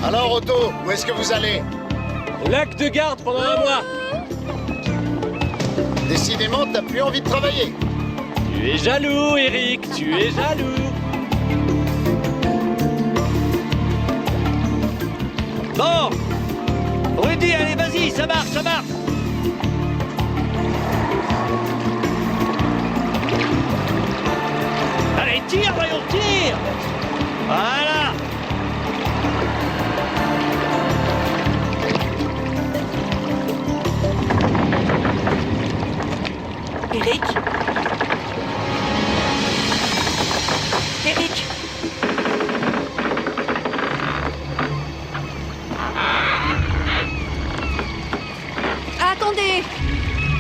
Alors, Otto, où est-ce que vous allez? Au lac de garde pendant un mois. Décidément, t'as plus envie de travailler. Tu es jaloux, Eric, tu es jaloux. Bon, Rudy, allez, vas-y, ça marche, ça marche. Allez, tire, voyons, tire. Voilà. Eric? Eric? Attendez!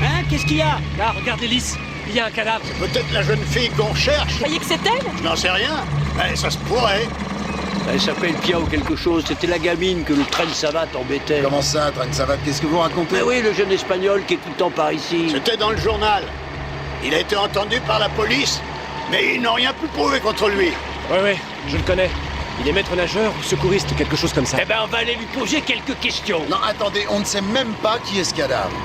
Hein, qu'est-ce qu'il y a? Là, regardez Lys, il y a un cadavre. Peut-être la jeune fille qu'on cherche. Vous croyez que c'est elle? Je n'en sais rien. Mais ça se pourrait. Elle s'appelle Pia ou quelque chose, c'était la gamine que le train de savate embêtait. Comment ça, train de savate? Qu'est-ce que vous racontez? Mais oui, le jeune espagnol qui est tout le temps par ici. C'était dans le journal. Il a été entendu par la police, mais ils n'ont rien pu prouver contre lui. Ouais, je le connais. Il est maître nageur ou secouriste, quelque chose comme ça. Eh ben, on va aller lui poser quelques questions. Non, attendez, on ne sait même pas qui est ce cadavre.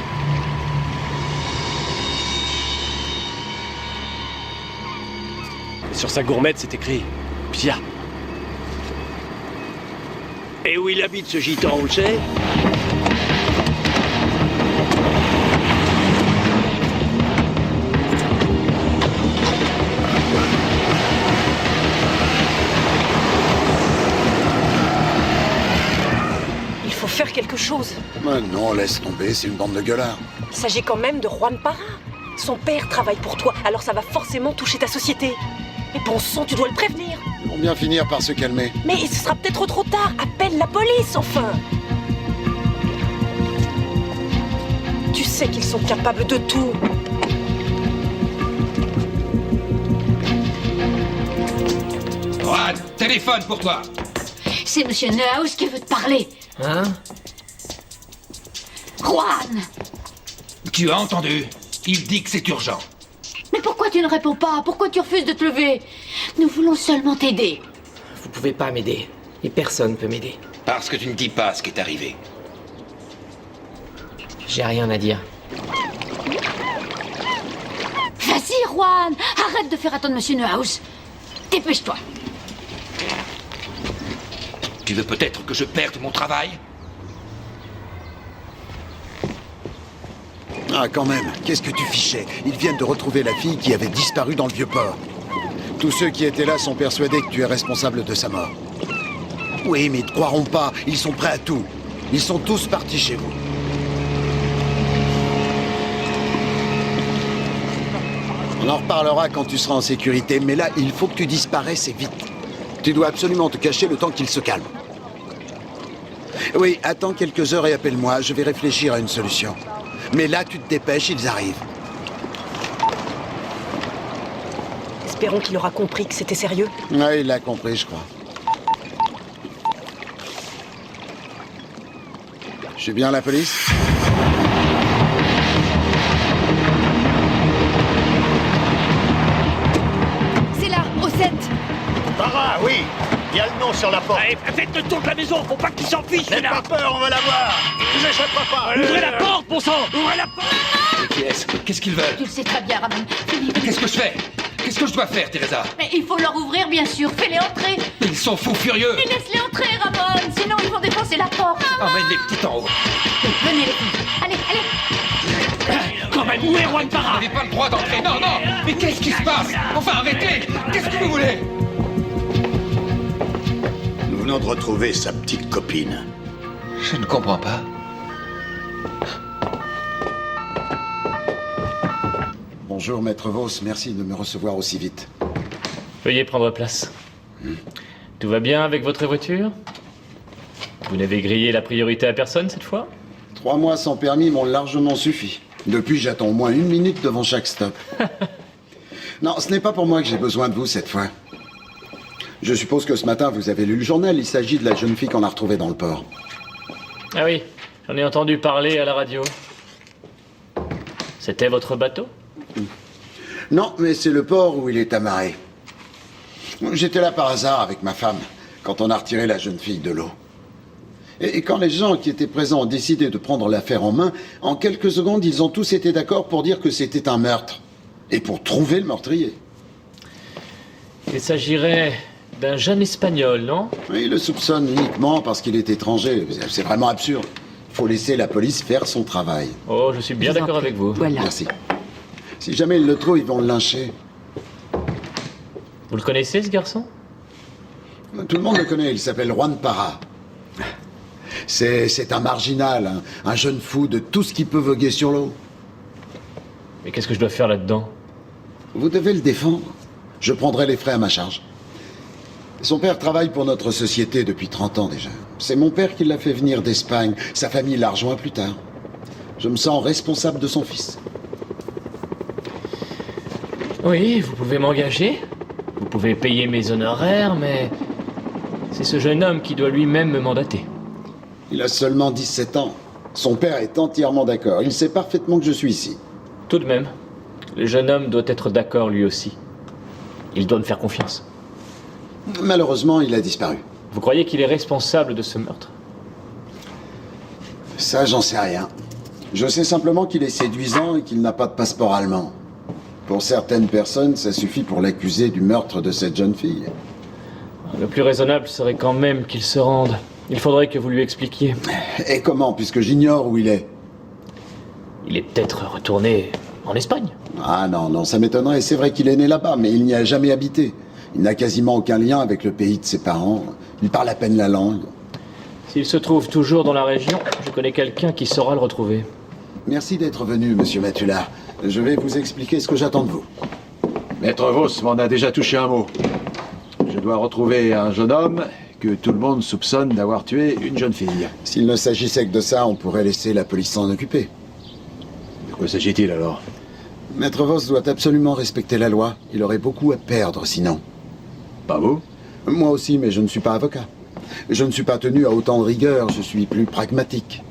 Et sur sa gourmette, c'est écrit Pia. Et où il habite, ce gitan, on le sait? Il faut faire quelque chose. Mais non, laisse tomber, c'est une bande de gueulards. Il s'agit quand même de Juan Parra. Son père travaille pour toi, alors ça va forcément toucher ta société. Mais bon sang, tu dois le prévenir. Ils vont bien finir par se calmer. Mais ce sera peut-être trop tard. Appelle la police, enfin. Tu sais qu'ils sont capables de tout. Juan, téléphone pour toi. C'est Monsieur Neuhaus qui veut te parler. Hein? Juan! Tu as entendu? Il dit que c'est urgent. Mais pourquoi tu ne réponds pas? Pourquoi tu refuses de te lever? Nous voulons seulement t'aider. Vous pouvez pas m'aider. Et personne peut m'aider. Parce que tu ne dis pas ce qui est arrivé. J'ai rien à dire. Vas-y, Juan! Arrête de faire attendre Monsieur Neuhaus. Dépêche-toi. Tu veux peut-être que je perde mon travail? Ah, quand même, qu'est-ce que tu fichais? Ils viennent de retrouver la fille qui avait disparu dans le Vieux-Port. Tous ceux qui étaient là sont persuadés que tu es responsable de sa mort. Oui, mais ils ne te croiront pas, ils sont prêts à tout. Ils sont tous partis chez vous. On en reparlera quand tu seras en sécurité, mais là, il faut que tu disparaisses et vite. Tu dois absolument te cacher le temps qu'il se calme. Oui, attends quelques heures et appelle-moi, je vais réfléchir à une solution. Mais là, tu te dépêches, ils arrivent. Espérons qu'il aura compris que c'était sérieux. Ouais, il l'a compris, je crois. Je suis bien la police? C'est là, au 7. Parra, oui. Il y a le nom sur la porte. Allez, faites le tour de la maison, faut pas qu'il s'en fiche, N'aie pas peur, on va la voir. Tu n'échapperas pas. Ouvrez la porte, bon sang! Ouvrez la porte! Qui est-ce? Qu'est-ce qu'ils Tu veulent? le sais très bien, Ramon. Philippe. Qu'est-ce que je fais? Qu'est-ce que je dois faire, Teresa? Mais il faut leur ouvrir, bien sûr. Fais-les entrer. Ils sont fous furieux! Et laisse-les entrer, Ramon. Sinon, ils vont défoncer la porte. Emmène les petits en haut. Venez, les filles. Allez, allez. Quand même, où est Juan Vous Parra? n'avez pas le droit d'entrer, non, non! Mais qu'est-ce qui se passe? Enfin, arrêtez! Qu'est-ce que vous voulez? Nous venons de retrouver sa petite copine. Je ne comprends pas. Bonjour, Maître Vos. Merci de me recevoir aussi vite. Veuillez prendre place. Tout va bien avec votre voiture? Vous n'avez grillé la priorité à personne cette fois? 3 mois sans permis m'ont largement suffi. Depuis, j'attends au moins 1 minute devant chaque stop. Non, ce n'est pas pour moi que j'ai besoin de vous cette fois. Je suppose que ce matin, vous avez lu le journal. Il s'agit de la jeune fille qu'on a retrouvée dans le port. Ah oui, j'en ai entendu parler à la radio. C'était votre bateau? Non, mais c'est le port où il est amarré. J'étais là par hasard avec ma femme, quand on a retiré la jeune fille de l'eau. Et quand les gens qui étaient présents ont décidé de prendre l'affaire en main, en quelques secondes, ils ont tous été d'accord pour dire que c'était un meurtre. Et pour trouver le meurtrier. Il s'agirait d'un jeune Espagnol, non? Ils le soupçonnent uniquement parce qu'il est étranger. C'est vraiment absurde. Il faut laisser la police faire son travail. Oh, je suis bien Je vous en d'accord prie. avec vous. Voilà. Merci. Si jamais ils le trouvent, ils vont le lyncher. Vous le connaissez, ce garçon? Tout le monde le connaît, il s'appelle Juan Parra. C'est un marginal, un jeune fou de tout ce qui peut voguer sur l'eau. Mais qu'est-ce que je dois faire là-dedans? Vous devez le défendre. Je prendrai les frais à ma charge. Son père travaille pour notre société depuis 30 ans déjà. C'est mon père qui l'a fait venir d'Espagne. Sa famille l'a rejoint plus tard. Je me sens responsable de son fils. Oui, vous pouvez m'engager. Vous pouvez payer mes honoraires, mais... c'est ce jeune homme qui doit lui-même me mandater. Il a seulement 17 ans. Son père est entièrement d'accord. Il sait parfaitement que je suis ici. Tout de même, le jeune homme doit être d'accord lui aussi. Il doit me faire confiance. Malheureusement, il a disparu. Vous croyez qu'il est responsable de ce meurtre? Ça, j'en sais rien. Je sais simplement qu'il est séduisant et qu'il n'a pas de passeport allemand. Pour certaines personnes, ça suffit pour l'accuser du meurtre de cette jeune fille. Le plus raisonnable serait quand même qu'il se rende. Il faudrait que vous lui expliquiez. Et comment, puisque j'ignore où il est? Il est peut-être retourné en Espagne. Ah non, ça m'étonnerait. C'est vrai qu'il est né là-bas, mais il n'y a jamais habité. Il n'a quasiment aucun lien avec le pays de ses parents. Il parle à peine la langue. S'il se trouve toujours dans la région, je connais quelqu'un qui saura le retrouver. Merci d'être venu, monsieur Matula. Je vais vous expliquer ce que j'attends de vous. Maître Voss m'en a déjà touché un mot. Je dois retrouver un jeune homme que tout le monde soupçonne d'avoir tué une jeune fille. S'il ne s'agissait que de ça, on pourrait laisser la police s'en occuper. De quoi s'agit-il alors? Maître Voss doit absolument respecter la loi. Il aurait beaucoup à perdre sinon. Pas vous? Moi aussi, mais je ne suis pas avocat. Je ne suis pas tenu à autant de rigueur, je suis plus pragmatique.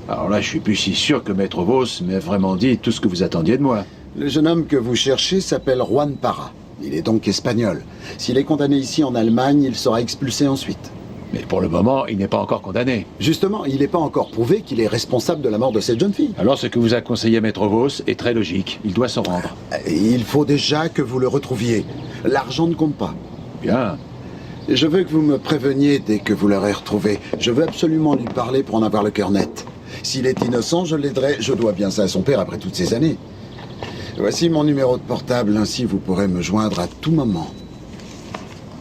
Alors là, je suis plus si sûr que Maître Voss m'ait vraiment dit tout ce que vous attendiez de moi. Le jeune homme que vous cherchez s'appelle Juan Parra. Il est donc espagnol. S'il est condamné ici en Allemagne, il sera expulsé ensuite. Mais pour le moment, il n'est pas encore condamné. Justement, il n'est pas encore prouvé qu'il est responsable de la mort de cette jeune fille. Alors ce que vous a conseillé Maître Voss est très logique. Il doit se rendre. Il faut déjà que vous le retrouviez. L'argent ne compte pas. Bien. Je veux que vous me préveniez dès que vous l'aurez retrouvé. Je veux absolument lui parler pour en avoir le cœur net. S'il est innocent, je l'aiderai. Je dois bien ça à son père après toutes ces années. Voici mon numéro de portable, ainsi vous pourrez me joindre à tout moment.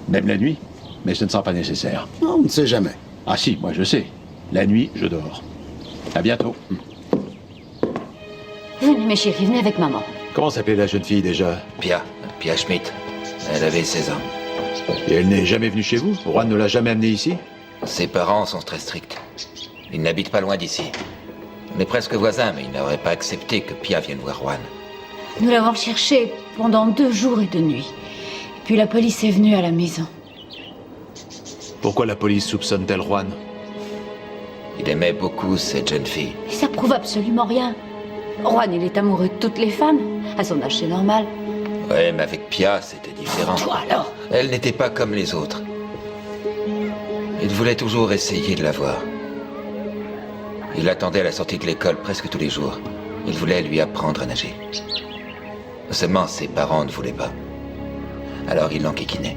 Même la nuit? Mais ce ne sera pas nécessaire. On ne sait jamais. Ah si, moi je sais. La nuit, je dors. À bientôt. Venez, mes chéris, venez avec maman. Comment s'appelait la jeune fille déjà? Pia Schmidt. Elle avait 16 ans. Et elle n'est jamais venue chez vous? Juan ne l'a jamais amenée ici? Ses parents sont très stricts. Ils n'habitent pas loin d'ici. On est presque voisins, mais ils n'auraient pas accepté que Pia vienne voir Juan. Nous l'avons cherché pendant 2 jours et 2 nuits. Puis la police est venue à la maison. Pourquoi la police soupçonne-t-elle Juan? Il aimait beaucoup cette jeune fille. Et ça prouve absolument rien. Juan, il est amoureux de toutes les femmes. À son âge, c'est normal. Ouais, mais avec Pia, c'était différent. Toi alors? Elle n'était pas comme les autres. Il voulait toujours essayer de la voir. Il l'attendait à la sortie de l'école presque tous les jours. Il voulait lui apprendre à nager. Seulement, ses parents ne voulaient pas. Alors il l'enquiquinait.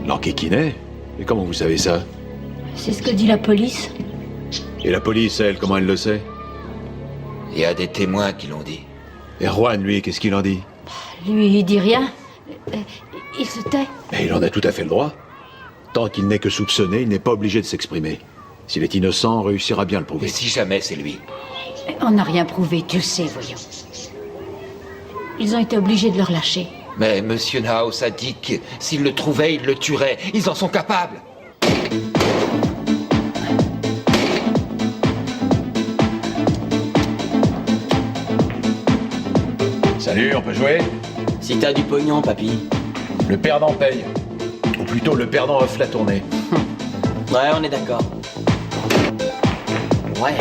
L'enquiquinait? Et comment vous savez ça? C'est ce que dit la police. Et la police, elle, comment elle le sait? Il y a des témoins qui l'ont dit. Et Juan, lui, qu'est-ce qu'il en dit? Lui, il dit rien. Il se tait. Mais il en a tout à fait le droit. Tant qu'il n'est que soupçonné, il n'est pas obligé de s'exprimer. S'il est innocent, on réussira bien à le Et prouver. si jamais c'est lui? On n'a rien prouvé, tu le sais, voyons. Ils ont été obligés de le relâcher. Mais Monsieur Naus a dit que s'il le trouvait, il le tuerait. Ils en sont capables. Salut, on peut jouer? Si t'as du pognon, papy. Le perdant paye. Ou plutôt, le perdant offre la tournée. Ouais, on est d'accord. Ouais.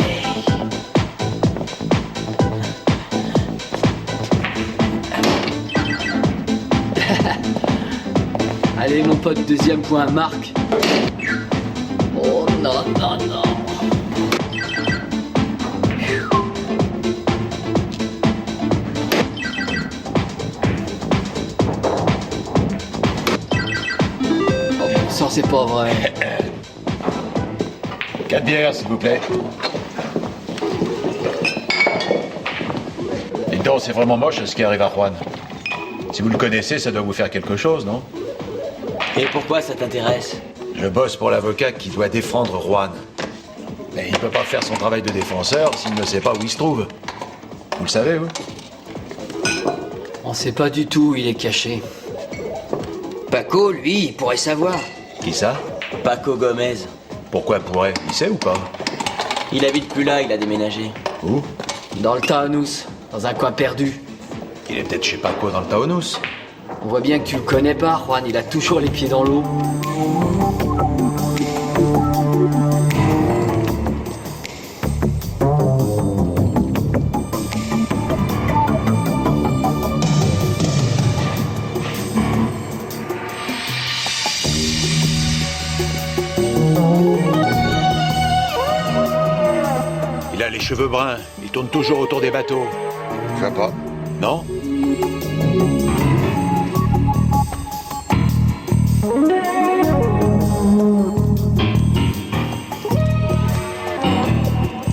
Allez, mon pote, deuxième point, marque. Oh non. non, non, non. Oh, bon sang, c'est pas vrai. 4 bières, s'il vous plaît. Dites donc, c'est vraiment moche ce qui arrive à Juan. Si vous le connaissez, ça doit vous faire quelque chose, non? Et pourquoi ça t'intéresse? Je bosse pour l'avocat qui doit défendre Juan. Mais il ne peut pas faire son travail de défenseur s'il ne sait pas où il se trouve. Vous le savez, vous? On sait pas du tout où il est caché. Paco, lui, il pourrait savoir. Qui ça? Paco Gomez. Pourquoi pourrait? Il sait ou pas? Il habite plus là, il a déménagé. Où? Dans le Taonus, dans un coin perdu. Il est peut-être chez Paco dans le Taonus. On voit bien que tu le connais pas, Juan, il a toujours les pieds dans l'eau. Il a les cheveux bruns. Il tourne toujours autour des bateaux. Je vois pas. Non?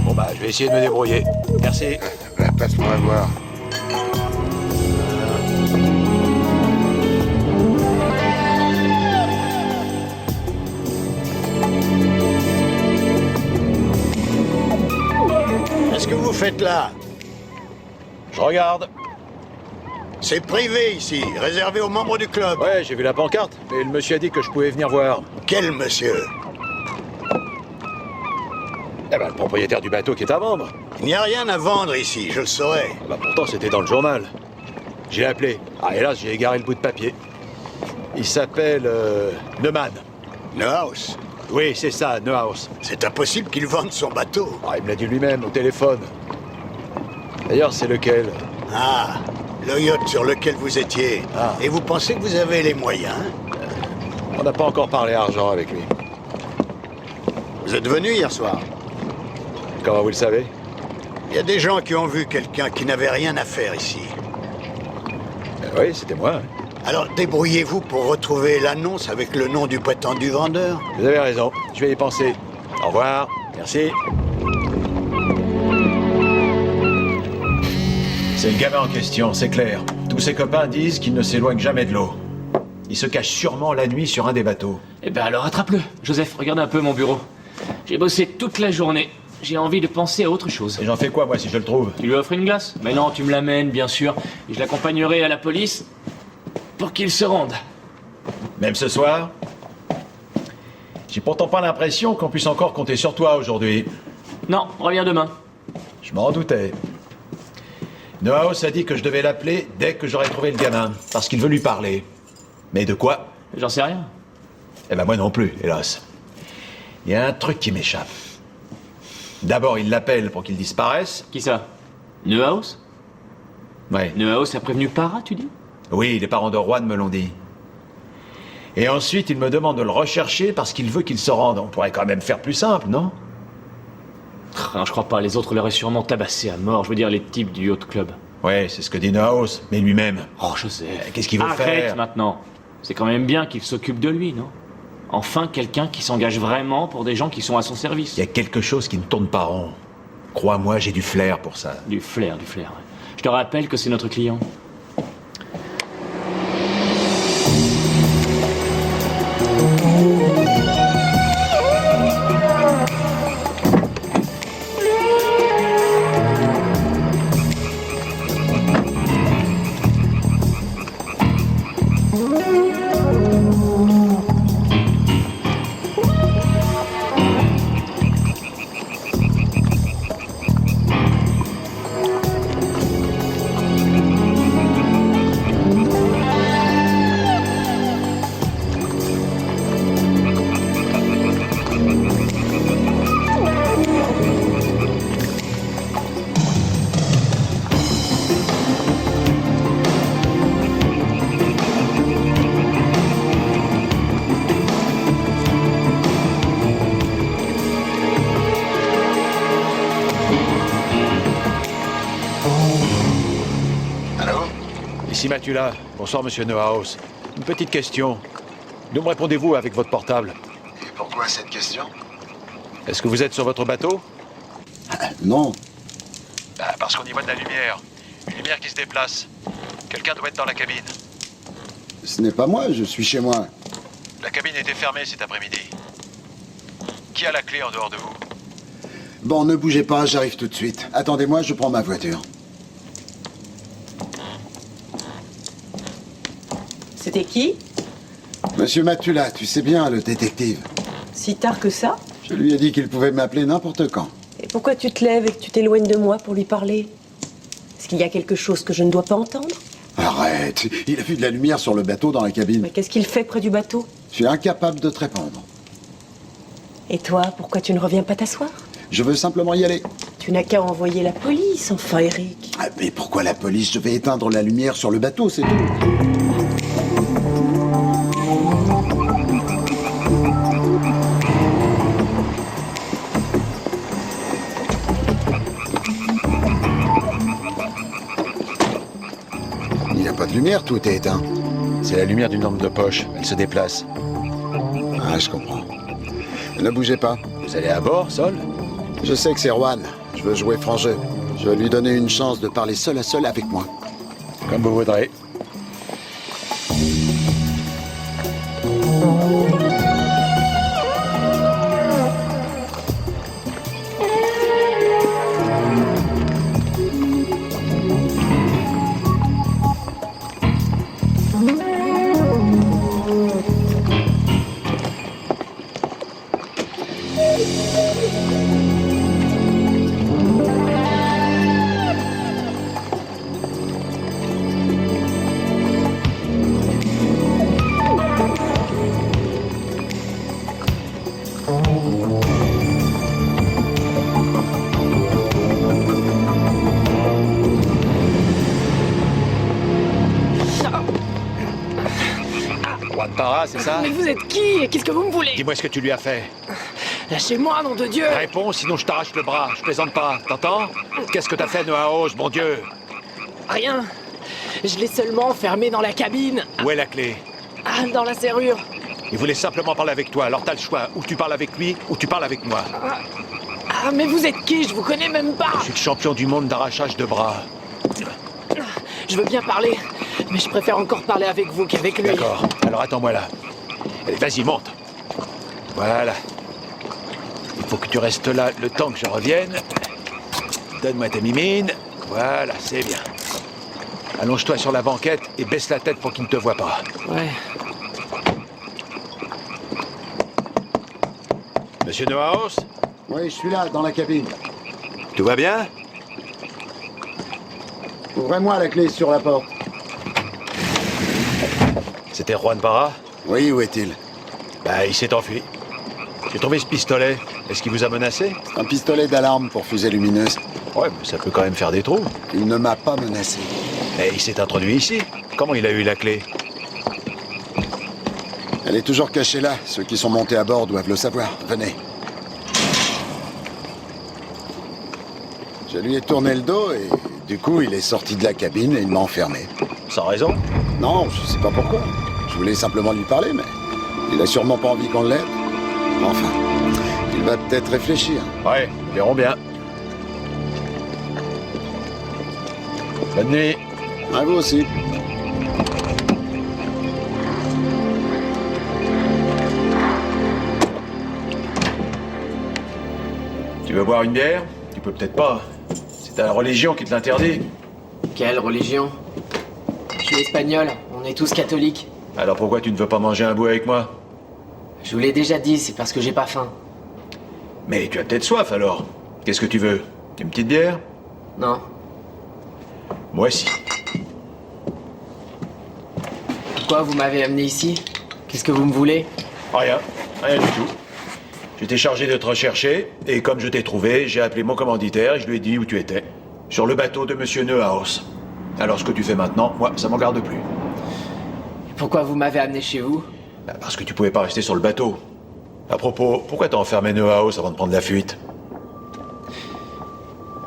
Bon bah, je vais essayer de me débrouiller. Merci. Passe-moi à voir. Qu'est-ce que vous faites là? Je regarde. C'est privé ici, réservé aux membres du club. Ouais, j'ai vu la pancarte, mais le monsieur a dit que je pouvais venir voir. Quel monsieur? Eh ben, le propriétaire du bateau qui est à vendre. Il n'y a rien à vendre ici, je le saurais. Ah bah, pourtant, c'était dans le journal. J'ai appelé. Ah, hélas, j'ai égaré le bout de papier. Il s'appelle Neumann. Neuhaus. Oui, c'est ça, Neuhaus. C'est impossible qu'il vende son bateau. Ah, il me l'a dit lui-même au téléphone. D'ailleurs, c'est lequel? Ah, le yacht sur lequel vous étiez. Ah. Et vous pensez que vous avez les moyens? On n'a pas encore parlé argent avec lui. Vous êtes venu hier soir. Comment vous le savez? Il y a des gens qui ont vu quelqu'un qui n'avait rien à faire ici. Oui, c'était moi. Alors débrouillez-vous pour retrouver l'annonce avec le nom du prétendu vendeur. Vous avez raison. Je vais y penser. Au revoir. Merci. C'est le gamin en question, c'est clair. Tous ses copains disent qu'il ne s'éloigne jamais de l'eau. Il se cache sûrement la nuit sur un des bateaux. Eh ben alors attrape-le. Joseph, regarde un peu mon bureau. J'ai bossé toute la journée. J'ai envie de penser à autre chose. Et j'en fais quoi, moi, si je le trouve? Tu lui offres une glace? Mais non, tu me l'amènes, bien sûr. Et je l'accompagnerai à la police pour qu'il se rende. Même ce soir? J'ai pourtant pas l'impression qu'on puisse encore compter sur toi aujourd'hui. Non, reviens demain. Je m'en doutais. Neuhaus a dit que je devais l'appeler dès que j'aurais trouvé le gamin, parce qu'il veut lui parler. Mais de quoi? J'en sais rien. Eh ben moi non plus, hélas. Il y a un truc qui m'échappe. D'abord, il l'appelle pour qu'il disparaisse. Qui ça? Neuhaus? Ouais. Neuhaus a prévenu Para, tu dis? Oui, les parents de Juan me l'ont dit. Et ensuite, il me demande de le rechercher parce qu'il veut qu'il se rende. On pourrait quand même faire plus simple, non? Non, je crois pas. Les autres l'auraient sûrement tabassé à mort. Je veux dire, les types du yacht club. Ouais, c'est ce que dit Neuhaus, mais lui-même. Oh, Joseph. Qu'est-ce qu'il veut faire? Arrête maintenant. C'est quand même bien qu'il s'occupe de lui, non? Enfin, quelqu'un qui s'engage vraiment pour des gens qui sont à son service. Il y a quelque chose qui ne tourne pas rond. Crois-moi, j'ai du flair pour ça. Du flair, du flair. Ouais. Je te rappelle que c'est notre client. Ici Matula. Bonsoir, monsieur Neuhaus. Une petite question. D'où me répondez-vous avec votre portable? Et pourquoi cette question? Est-ce que vous êtes sur votre bateau? Non. Parce qu'on y voit de la lumière. Une lumière qui se déplace. Quelqu'un doit être dans la cabine. Ce n'est pas moi, je suis chez moi. La cabine était fermée cet après-midi. Qui a la clé en dehors de vous? Bon, ne bougez pas, j'arrive tout de suite. Attendez-moi, je prends ma voiture. C'était qui? Monsieur Matula, tu sais bien, le détective. Si tard que ça? Je lui ai dit qu'il pouvait m'appeler n'importe quand. Et pourquoi tu te lèves et que tu t'éloignes de moi pour lui parler? Est-ce qu'il y a quelque chose que je ne dois pas entendre? Arrête, il a vu de la lumière sur le bateau dans la cabine. Mais qu'est-ce qu'il fait près du bateau? Je suis incapable de te répondre. Et toi, pourquoi tu ne reviens pas t'asseoir? Je veux simplement y aller. Tu n'as qu'à envoyer la police, enfin, Eric. Ah, mais pourquoi la police? Je vais éteindre la lumière sur le bateau, c'est tout. Il n'y a pas de lumière, tout est éteint. C'est la lumière d'une lampe de poche. Elle se déplace. Ah, je comprends. Ne bougez pas. Vous allez à bord, Sol? Je sais que c'est Juan. Je veux jouer franc jeu. Je vais lui donner une chance de parler seul à seul avec moi. Comme vous voudrez. Juan Parra, c'est ça? Mais vous êtes qui et qu'est-ce que vous me voulez? Dis-moi ce que tu lui as fait. Lâchez-moi, nom de Dieu! Réponds, sinon je t'arrache le bras. Je plaisante pas, t'entends? Qu'est-ce que t'as fait, Neuhaus, mon Dieu? Rien. Je l'ai seulement enfermé dans la cabine. Où est la clé? Ah, dans la serrure. Il voulait simplement parler avec toi, alors t'as le choix. Ou tu parles avec lui, ou tu parles avec moi. Ah, mais vous êtes qui? Je vous connais même pas. Je suis le champion du monde d'arrachage de bras. Je veux bien parler, mais je préfère encore parler avec vous qu'avec lui. D'accord, alors attends-moi là. Allez, vas-y, monte. Voilà. Il faut que tu restes là le temps que je revienne. Donne-moi tes mimines. Voilà, c'est bien. Allonge-toi sur la banquette et baisse la tête pour qu'il ne te voie pas. Ouais. Monsieur Neuhaus? Oui, je suis là, dans la cabine. Tout va bien? Ouvrez-moi la clé sur la porte. C'était Juan Parra? Oui, où est-il? Il s'est enfui. J'ai trouvé ce pistolet. Est-ce qu'il vous a menacé? C'est un pistolet d'alarme pour fusée lumineuse. Ouais, mais ça peut quand même faire des trous. Il ne m'a pas menacé. Mais il s'est introduit ici. Comment il a eu la clé? Elle est toujours cachée là. Ceux qui sont montés à bord doivent le savoir. Venez. Je lui ai tourné le dos et du coup, il est sorti de la cabine et il m'a enfermé. Sans raison? Non, je sais pas pourquoi. Je voulais simplement lui parler, mais il a sûrement pas envie qu'on l'aide. Enfin, il va peut-être réfléchir. Ouais, verrons bien. Bonne nuit. À vous aussi. Tu veux boire une bière? Tu peux peut-être pas. C'est ta religion qui te l'interdit. Quelle religion? Je suis espagnol, on est tous catholiques. Alors pourquoi tu ne veux pas manger un bout avec moi? Je vous l'ai déjà dit, c'est parce que j'ai pas faim. Mais tu as peut-être soif alors. Qu'est-ce que tu veux? Une petite bière? Non. Moi aussi. Pourquoi vous m'avez amené ici? Qu'est-ce que vous me voulez? Rien. Rien du tout. J'étais chargé de te rechercher, et comme je t'ai trouvé, j'ai appelé mon commanditaire et je lui ai dit où tu étais. Sur le bateau de Monsieur Neuhaus. Alors ce que tu fais maintenant, moi, ça m'en garde plus. Pourquoi vous m'avez amené chez vous? Parce que tu pouvais pas rester sur le bateau. À propos, pourquoi t'as enfermé Neuhaus avant de prendre la fuite?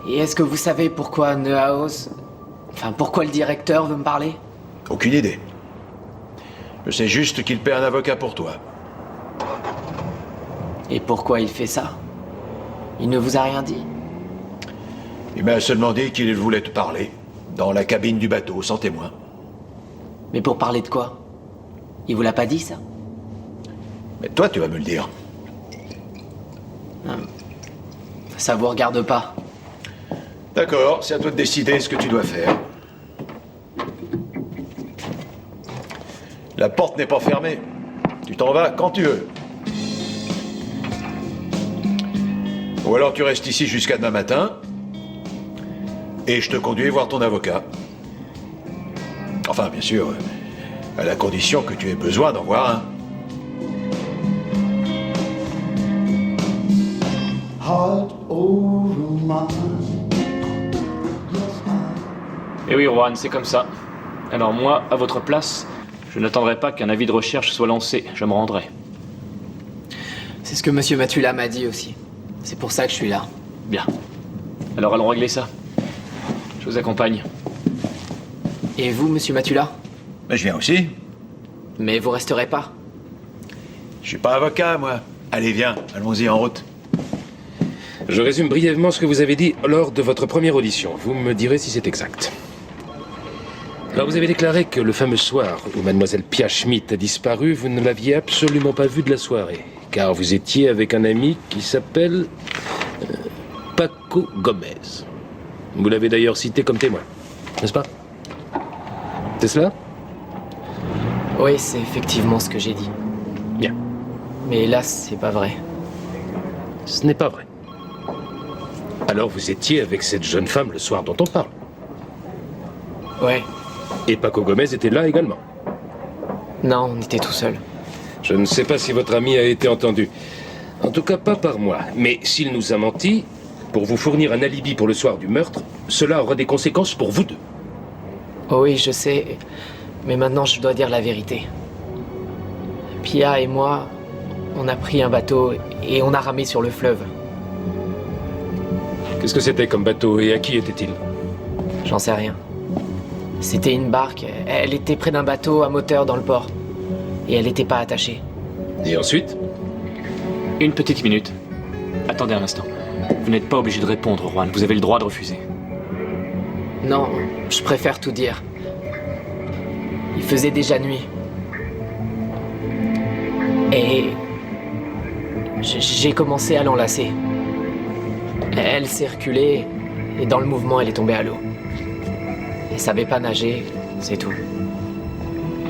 Et est-ce que vous savez pourquoi Neuhaus... Enfin, pourquoi le directeur veut me parler? Aucune idée. Je sais juste qu'il paie un avocat pour toi. Et pourquoi il fait ça? Il ne vous a rien dit? Il m'a seulement dit qu'il voulait te parler. Dans la cabine du bateau, sans témoin. Mais pour parler de quoi? Il vous l'a pas dit, ça? Mais toi, tu vas me le dire. Ça vous regarde pas. D'accord, c'est à toi de décider ce que tu dois faire. La porte n'est pas fermée. Tu t'en vas quand tu veux. Ou alors tu restes ici jusqu'à demain matin. Et je te conduis voir ton avocat. Enfin, bien sûr, à la condition que tu aies besoin d'en voir un. Et oui, Juan, c'est comme ça. Alors moi, à votre place, je n'attendrai pas qu'un avis de recherche soit lancé. Je me rendrai. C'est ce que Monsieur Matula m'a dit aussi. C'est pour ça que je suis là. Bien. Alors allons régler ça. Je vous accompagne. Et vous, Monsieur Matula? Ben, je viens aussi. Mais vous resterez pas? Je suis pas avocat, moi. Allez, viens, allons-y en route. Je résume brièvement ce que vous avez dit lors de votre première audition. Vous me direz si c'est exact. Alors, vous avez déclaré que le fameux soir où mademoiselle Pia Schmidt a disparu, vous ne l'aviez absolument pas vue de la soirée, car vous étiez avec un ami qui s'appelle Paco Gomez. Vous l'avez d'ailleurs cité comme témoin, n'est-ce pas? C'est cela? Oui, c'est effectivement ce que j'ai dit. Bien. Mais hélas, c'est pas vrai. Ce n'est pas vrai. Alors vous étiez avec cette jeune femme le soir dont on parle? Ouais. Et Paco Gomez était là également? Non, on était tout seul. Je ne sais pas si votre ami a été entendu. En tout cas, pas par moi. Mais s'il nous a menti, pour vous fournir un alibi pour le soir du meurtre, cela aura des conséquences pour vous deux. Oh oui, je sais. Mais maintenant, je dois dire la vérité. Pia et moi, on a pris un bateau et on a ramé sur le fleuve. Qu'est-ce que c'était comme bateau et à qui était-il? J'en sais rien. C'était une barque. Elle était près d'un bateau à moteur dans le port. Et elle n'était pas attachée. Et ensuite? Une petite minute. Attendez un instant. Vous n'êtes pas obligé de répondre, Juan. Vous avez le droit de refuser. Non, je préfère tout dire. Il faisait déjà nuit. Et j'ai commencé à l'enlacer. Elle s'est reculée et dans le mouvement, elle est tombée à l'eau. Elle savait pas nager, c'est tout.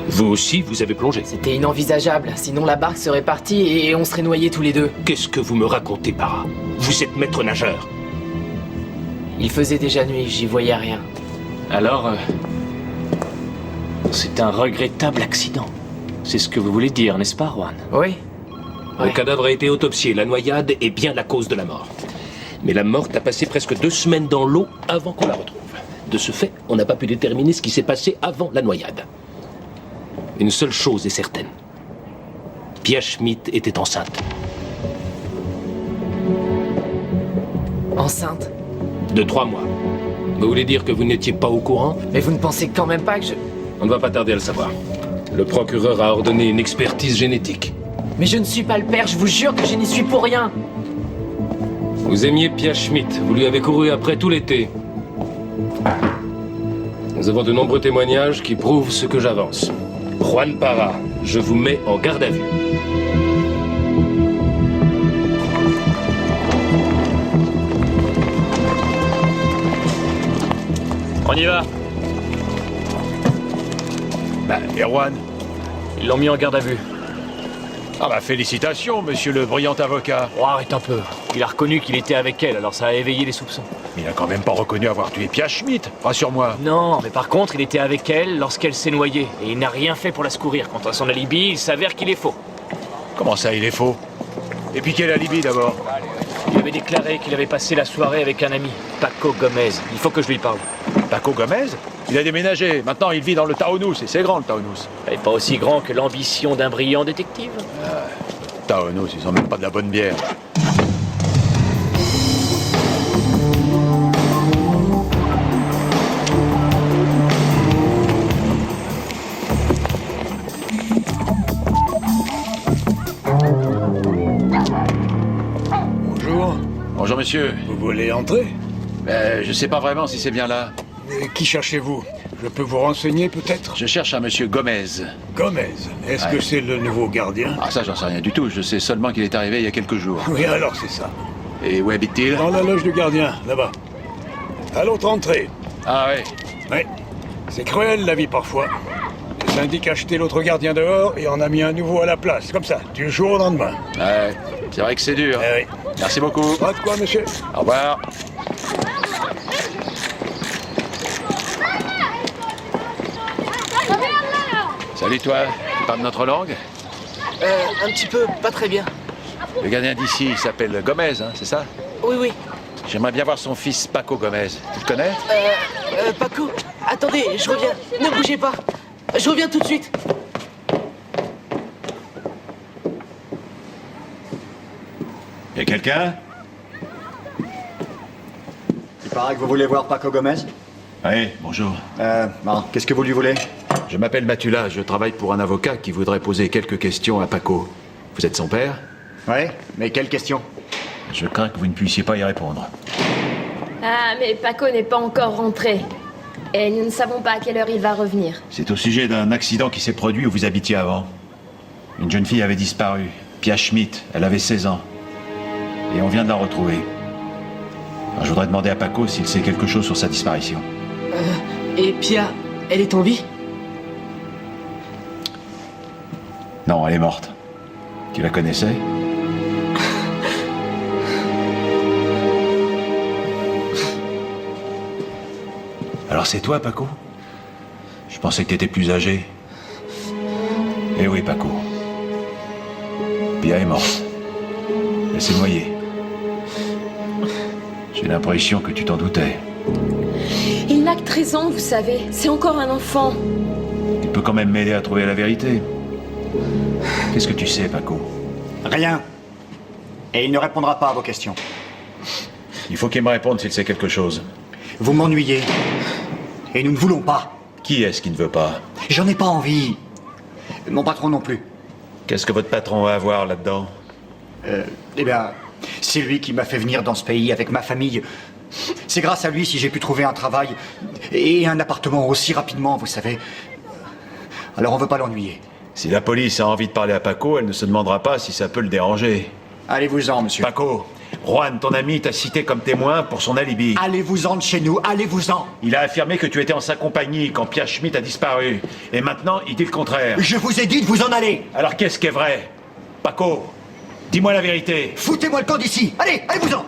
Vous aussi, vous avez plongé? C'était inenvisageable, sinon la barque serait partie et on serait noyés tous les deux. Qu'est-ce que vous me racontez, Para? Vous êtes maître nageur. Il faisait déjà nuit, j'y voyais rien. Alors, c'est un regrettable accident. C'est ce que vous voulez dire, n'est-ce pas, Juan? Oui. Le cadavre a été autopsié. La noyade est bien la cause de la mort. Mais la morte a passé presque 2 semaines dans l'eau avant qu'on la retrouve. De ce fait, on n'a pas pu déterminer ce qui s'est passé avant la noyade. Une seule chose est certaine. Pia Schmidt était enceinte. Enceinte? De 3 mois. Vous voulez dire que vous n'étiez pas au courant? Mais vous ne pensez quand même pas que je... On ne va pas tarder à le savoir. Le procureur a ordonné une expertise génétique. Mais je ne suis pas le père, je vous jure que je n'y suis pour rien. Vous aimiez Pia Schmidt, vous lui avez couru après tout l'été. Nous avons de nombreux témoignages qui prouvent ce que j'avance. Juan Para, je vous mets en garde à vue. On y va. Et Juan? Ils l'ont mis en garde à vue. Ah bah félicitations, monsieur le brillant avocat. Oh, arrête un peu. Il a reconnu qu'il était avec elle, alors ça a éveillé les soupçons. Mais il a quand même pas reconnu avoir tué Pia Schmidt, rassure-moi. Non, mais par contre, il était avec elle lorsqu'elle s'est noyée. Et il n'a rien fait pour la secourir. Quant à son alibi, il s'avère qu'il est faux. Comment ça, il est faux? Et puis quel alibi d'abord? Il avait déclaré qu'il avait passé la soirée avec un ami, Paco Gomez. Il faut que je lui parle. Paco Gomez? Il a déménagé. Maintenant, il vit dans le Taonus, et c'est grand, le Taonus. Et pas aussi grand que l'ambition d'un brillant détective. Taonus, ils ont même pas de la bonne bière. Bonjour, monsieur. Vous voulez entrer? Je sais pas vraiment si c'est bien là. Qui cherchez-vous? Je peux vous renseigner peut-être? Je cherche un monsieur Gomez. Gomez? Est-ce que c'est le nouveau gardien? Ah, ça, j'en sais rien du tout. Je sais seulement qu'il est arrivé il y a quelques jours. Oui, alors c'est ça. Et où habite-t-il? Dans la loge du gardien, là-bas. À l'autre entrée. Ah ouais. Oui. C'est cruel la vie parfois. Le syndic a acheté l'autre gardien dehors et en a mis un nouveau à la place, comme ça, du jour au lendemain. Ouais, c'est vrai que c'est dur. Eh oui. Merci beaucoup. Pas de quoi, monsieur. Au revoir. Salut toi, tu parles notre langue? Un petit peu, pas très bien. Le gardien d'ici, il s'appelle Gomez, hein, c'est ça? Oui, oui. J'aimerais bien voir son fils Paco Gomez. Tu le connais? Paco, attendez, je reviens. Ne bougez pas. Je reviens tout de suite. Y'a quelqu'un? Il paraît que vous voulez voir Paco Gomez? Oui, bonjour. Bon, qu'est-ce que vous lui voulez? Je m'appelle Matula, je travaille pour un avocat qui voudrait poser quelques questions à Paco. Vous êtes son père? Oui, mais quelle question? Je crains que vous ne puissiez pas y répondre. Ah, mais Paco n'est pas encore rentré. Et nous ne savons pas à quelle heure il va revenir. C'est au sujet d'un accident qui s'est produit où vous habitiez avant. Une jeune fille avait disparu, Pia Schmidt, elle avait 16 ans. Et on vient de la retrouver. Alors, je voudrais demander à Paco s'il sait quelque chose sur sa disparition. Et Pia, elle est en vie? Non, elle est morte. Tu la connaissais? Alors c'est toi, Paco? Je pensais que t'étais plus âgé. Eh oui, Paco. Pia est morte. Elle s'est noyée. J'ai l'impression que tu t'en doutais. Il n'a que 13 ans, vous savez. C'est encore un enfant. Tu peux quand même m'aider à trouver la vérité. Qu'est-ce que tu sais, Paco? Rien. Et il ne répondra pas à vos questions. Il faut qu'il me réponde s'il sait quelque chose. Vous m'ennuyez. Et nous ne voulons pas. Qui est-ce qui ne veut pas? J'en ai pas envie. Mon patron non plus. Qu'est-ce que votre patron va avoir là-dedans? Eh bien, c'est lui qui m'a fait venir dans ce pays avec ma famille. C'est grâce à lui si j'ai pu trouver un travail et un appartement aussi rapidement, vous savez. Alors on veut pas l'ennuyer. Si la police a envie de parler à Paco, elle ne se demandera pas si ça peut le déranger. Allez-vous-en, monsieur. Paco, Juan, ton ami, t'a cité comme témoin pour son alibi. Allez-vous-en de chez nous, allez-vous-en. Il a affirmé que tu étais en sa compagnie quand Pia Schmidt a disparu. Et maintenant, il dit le contraire. Je vous ai dit de vous en aller. Alors qu'est-ce qui est vrai? Paco, dis-moi la vérité. Foutez-moi le camp d'ici. Allez, allez-vous-en.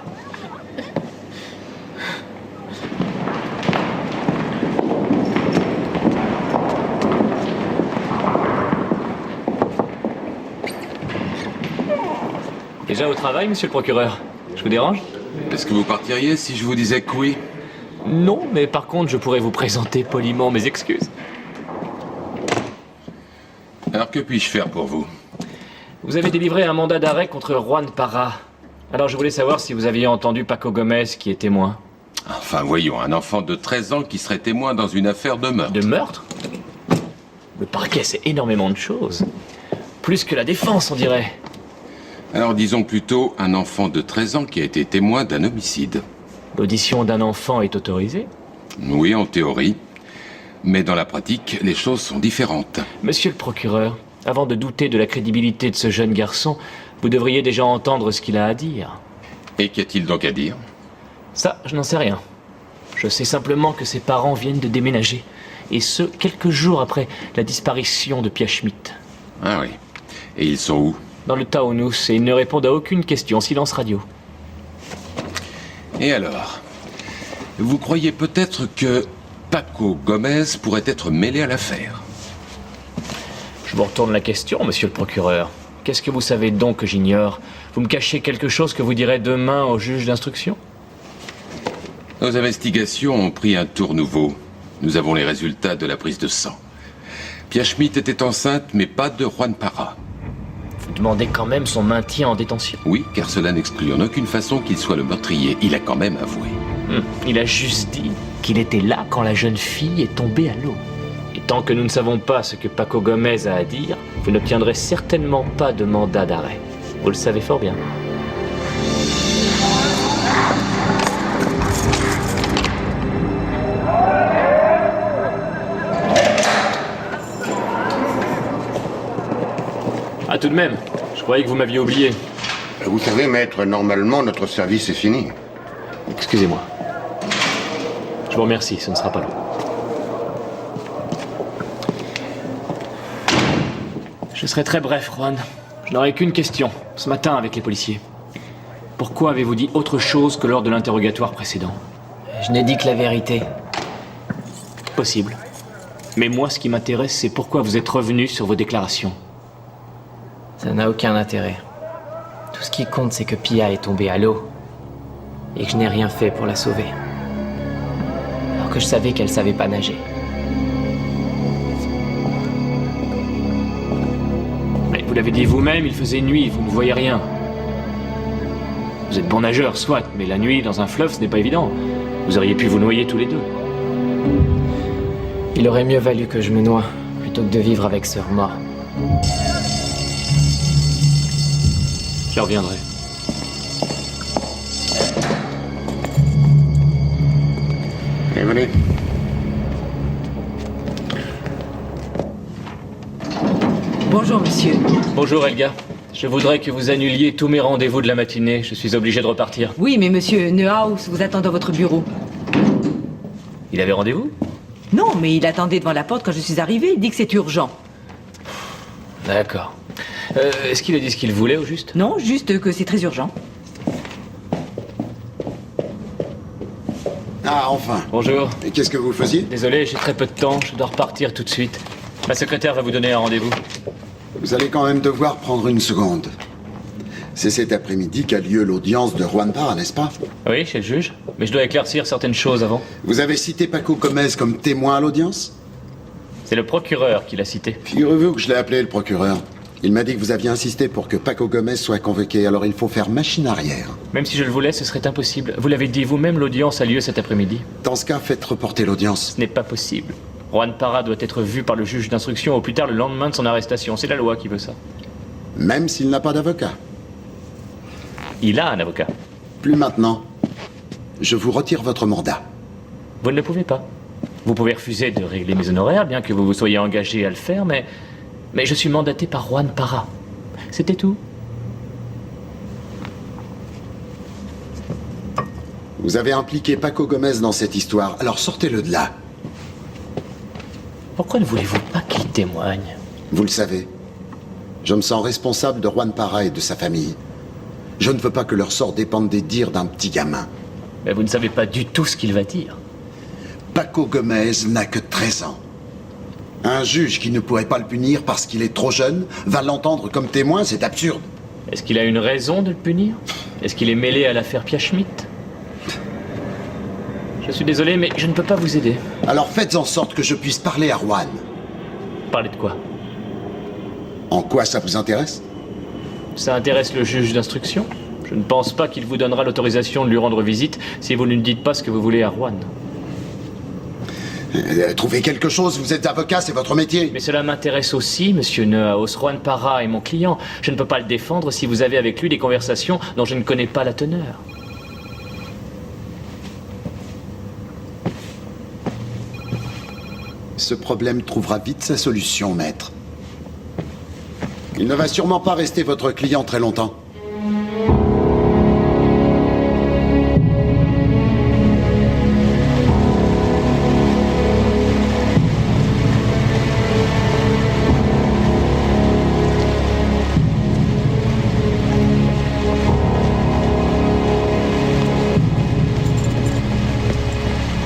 Déjà au travail, monsieur le procureur? Je vous dérange? Est-ce que vous partiriez si je vous disais que oui? Non, mais par contre, je pourrais vous présenter poliment mes excuses. Alors que puis-je faire pour vous? Vous avez délivré un mandat d'arrêt contre Juan Parra. Alors je voulais savoir si vous aviez entendu Paco Gomez qui est témoin. Enfin voyons, un enfant de 13 ans qui serait témoin dans une affaire de meurtre. De meurtre? Le parquet sait énormément de choses. Plus que la défense, on dirait. Alors disons plutôt un enfant de 13 ans qui a été témoin d'un homicide. L'audition d'un enfant est autorisée? Oui, en théorie. Mais dans la pratique, les choses sont différentes. Monsieur le procureur, avant de douter de la crédibilité de ce jeune garçon, vous devriez déjà entendre ce qu'il a à dire. Et qu'y a-t-il donc à dire? Ça, je n'en sais rien. Je sais simplement que ses parents viennent de déménager. Et ce, quelques jours après la disparition de Pia Schmidt. Ah oui. Et ils sont où? Dans le Taunus, et ils ne répondent à aucune question. Silence radio. Et alors? Vous croyez peut-être que Paco Gomez pourrait être mêlé à l'affaire? Je vous retourne la question, monsieur le procureur. Qu'est-ce que vous savez donc que j'ignore? Vous me cachez quelque chose que vous direz demain au juge d'instruction? Nos investigations ont pris un tour nouveau. Nous avons les résultats de la prise de sang. Pia Schmidt était enceinte, mais pas de Juan Parra. Vous demandez quand même son maintien en détention? Oui, car cela n'exclut en aucune façon qu'il soit le meurtrier. Il a quand même avoué. Il a juste dit qu'il était là quand la jeune fille est tombée à l'eau. Et tant que nous ne savons pas ce que Paco Gomez a à dire, vous n'obtiendrez certainement pas de mandat d'arrêt. Vous le savez fort bien. tout de même. Je croyais que vous m'aviez oublié. Vous savez, maître, normalement, notre service est fini. Excusez-moi. Je vous remercie, ce ne sera pas long. Je serai très bref, Juan. Je n'aurai qu'une question, ce matin avec les policiers. Pourquoi avez-vous dit autre chose que lors de l'interrogatoire précédent? Je n'ai dit que la vérité. Possible. Mais moi, ce qui m'intéresse, c'est pourquoi vous êtes revenu sur vos déclarations. Ça n'a aucun intérêt. Tout ce qui compte, c'est que Pia est tombée à l'eau. Et que je n'ai rien fait pour la sauver. Alors que je savais qu'elle savait pas nager. Mais vous l'avez dit vous-même, il faisait nuit, vous ne voyez rien. Vous êtes bon nageur, soit, mais la nuit, dans un fleuve, ce n'est pas évident. Vous auriez pu vous noyer tous les deux. Il aurait mieux valu que je me noie, plutôt que de vivre avec ce remords. Je reviendrai. Et venez. Bonjour, monsieur. Bonjour, Helga. Je voudrais que vous annuliez tous mes rendez-vous de la matinée. Je suis obligé de repartir. Oui, mais monsieur Neuhaus vous attend dans votre bureau. Il avait rendez-vous? Non, mais il attendait devant la porte quand je suis arrivée. Il dit que c'est urgent. D'accord. Est-ce qu'il a dit ce qu'il voulait, au juste? Non, juste que c'est très urgent. Ah, enfin. Bonjour. Et qu'est-ce que vous faisiez? Désolé, j'ai très peu de temps. Je dois repartir tout de suite. Ma secrétaire va vous donner un rendez-vous. Vous allez quand même devoir prendre une seconde. C'est cet après-midi qu'a lieu l'audience de Juan Parra, n'est-ce pas? Oui, chez le juge. Mais je dois éclaircir certaines choses avant. Vous avez cité Paco Gomez comme témoin à l'audience? C'est le procureur qui l'a cité. Figurez-vous que je l'ai appelé le procureur. Il m'a dit que vous aviez insisté pour que Paco Gomez soit convoqué, alors il faut faire machine arrière. Même si je le voulais, ce serait impossible. Vous l'avez dit vous-même, l'audience a lieu cet après-midi. Dans ce cas, faites reporter l'audience. Ce n'est pas possible. Juan Parra doit être vu par le juge d'instruction au plus tard le lendemain de son arrestation. C'est la loi qui veut ça. Même s'il n'a pas d'avocat. Il a un avocat. Plus maintenant. Je vous retire votre mandat. Vous ne le pouvez pas. Vous pouvez refuser de régler mes honoraires, bien que vous vous soyez engagé à le faire, mais je suis mandaté par Juan Parra. C'était tout. Vous avez impliqué Paco Gomez dans cette histoire, alors sortez-le de là. Pourquoi ne voulez-vous pas qu'il témoigne? Vous le savez. Je me sens responsable de Juan Parra et de sa famille. Je ne veux pas que leur sort dépende des dires d'un petit gamin. Mais vous ne savez pas du tout ce qu'il va dire. Paco Gomez n'a que 13 ans. Un juge qui ne pourrait pas le punir parce qu'il est trop jeune va l'entendre comme témoin, c'est absurde. Est-ce qu'il a une raison de le punir? Est-ce qu'il est mêlé à l'affaire Pia Schmidt? Je suis désolé, mais je ne peux pas vous aider. Alors faites en sorte que je puisse parler à Juan. Parler de quoi? En quoi ça vous intéresse? Ça intéresse le juge d'instruction. Je ne pense pas qu'il vous donnera l'autorisation de lui rendre visite si vous ne dites pas ce que vous voulez à Juan. Trouvez quelque chose, vous êtes avocat, c'est votre métier. Mais cela m'intéresse aussi, monsieur Neuhaus. Juan Parra est mon client. Je ne peux pas le défendre si vous avez avec lui des conversations dont je ne connais pas la teneur. Ce problème trouvera vite sa solution, maître. Il ne va sûrement pas rester votre client très longtemps.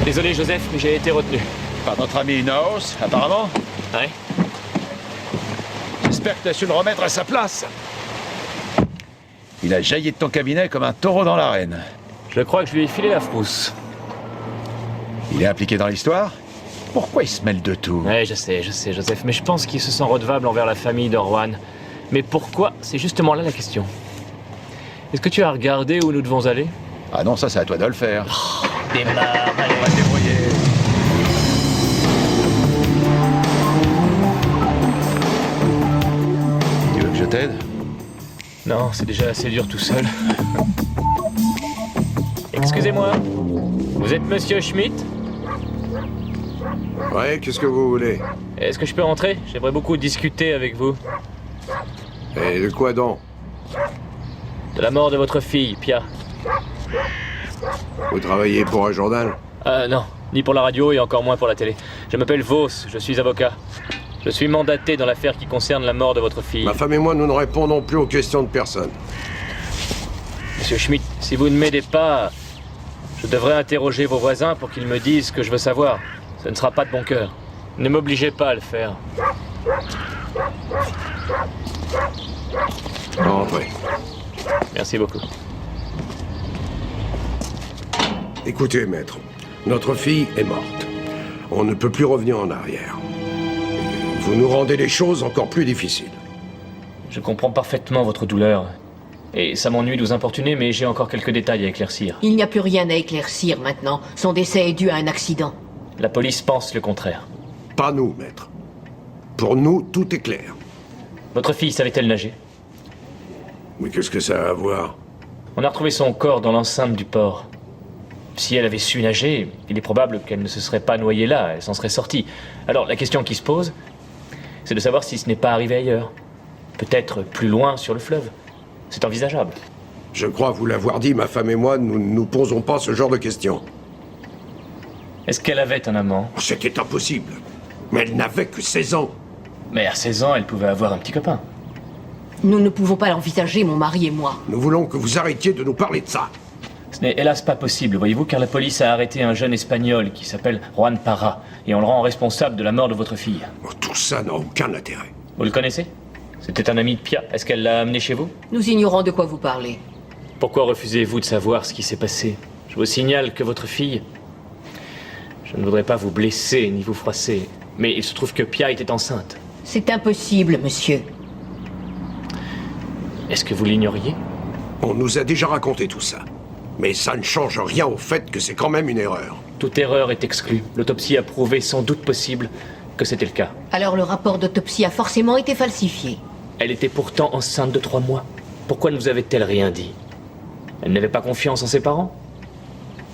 Désolé, Joseph, mais j'ai été retenu. Par notre ami Neuhaus, apparemment. Ouais. J'espère que tu as su le remettre à sa place. Il a jailli de ton cabinet comme un taureau dans l'arène. Je crois que je lui ai filé la frousse. Il est impliqué dans l'histoire? Pourquoi il se mêle de tout? Ouais, je sais, Joseph, mais je pense qu'il se sent redevable envers la famille de Juan. Mais pourquoi? C'est justement là la question. Est-ce que tu as regardé où nous devons aller? Ah non, ça c'est à toi de le faire. Oh, démarre, allez, on va te débrouiller. Tu veux que je t'aide? Non, c'est déjà assez dur tout seul. Excusez-moi, vous êtes monsieur Schmidt? Ouais, qu'est-ce que vous voulez? Est-ce que je peux rentrer? J'aimerais beaucoup discuter avec vous. Et de quoi donc? De la mort de votre fille, Pia. Vous travaillez pour un journal? Non, ni pour la radio et encore moins pour la télé. Je m'appelle Vos, je suis avocat. Je suis mandaté dans l'affaire qui concerne la mort de votre fille. Ma femme et moi, nous ne répondons plus aux questions de personne. Monsieur Schmidt, si vous ne m'aidez pas, je devrais interroger vos voisins pour qu'ils me disent ce que je veux savoir. Ce ne sera pas de bon cœur. Ne m'obligez pas à le faire. Entrez. Merci beaucoup. Écoutez, maître, notre fille est morte. On ne peut plus revenir en arrière. Vous nous rendez les choses encore plus difficiles. Je comprends parfaitement votre douleur. Et ça m'ennuie de vous importuner, mais j'ai encore quelques détails à éclaircir. Il n'y a plus rien à éclaircir maintenant. Son décès est dû à un accident. La police pense le contraire. Pas nous, maître. Pour nous, tout est clair. Votre fille savait-elle nager? Mais qu'est-ce que ça a à voir? On a retrouvé son corps dans l'enceinte du port. Si elle avait su nager, il est probable qu'elle ne se serait pas noyée là, elle s'en serait sortie. Alors la question qui se pose, c'est de savoir si ce n'est pas arrivé ailleurs. Peut-être plus loin sur le fleuve. C'est envisageable. Je crois vous l'avoir dit, ma femme et moi, nous ne nous posons pas ce genre de questions. Est-ce qu'elle avait un amant? C'était impossible. Mais elle n'avait que 16 ans. Mais à 16 ans, elle pouvait avoir un petit copain. Nous ne pouvons pas l'envisager, mon mari et moi. Nous voulons que vous arrêtiez de nous parler de ça. Ce n'est hélas pas possible, voyez-vous, car la police a arrêté un jeune espagnol qui s'appelle Juan Parra, et on le rend responsable de la mort de votre fille. Oh, tout ça n'a aucun intérêt. Vous le connaissez? C'était un ami de Pia. Est-ce qu'elle l'a amené chez vous? Nous ignorons de quoi vous parlez. Pourquoi refusez-vous de savoir ce qui s'est passé? Je vous signale que votre fille... Je ne voudrais pas vous blesser ni vous froisser, mais il se trouve que Pia était enceinte. C'est impossible, monsieur. Est-ce que vous l'ignoriez? On nous a déjà raconté tout ça. Mais ça ne change rien au fait que c'est quand même une erreur. Toute erreur est exclue. L'autopsie a prouvé sans doute possible que c'était le cas. Alors le rapport d'autopsie a forcément été falsifié. Elle était pourtant enceinte de 3 mois. Pourquoi ne vous avait-elle rien dit? Elle n'avait pas confiance en ses parents?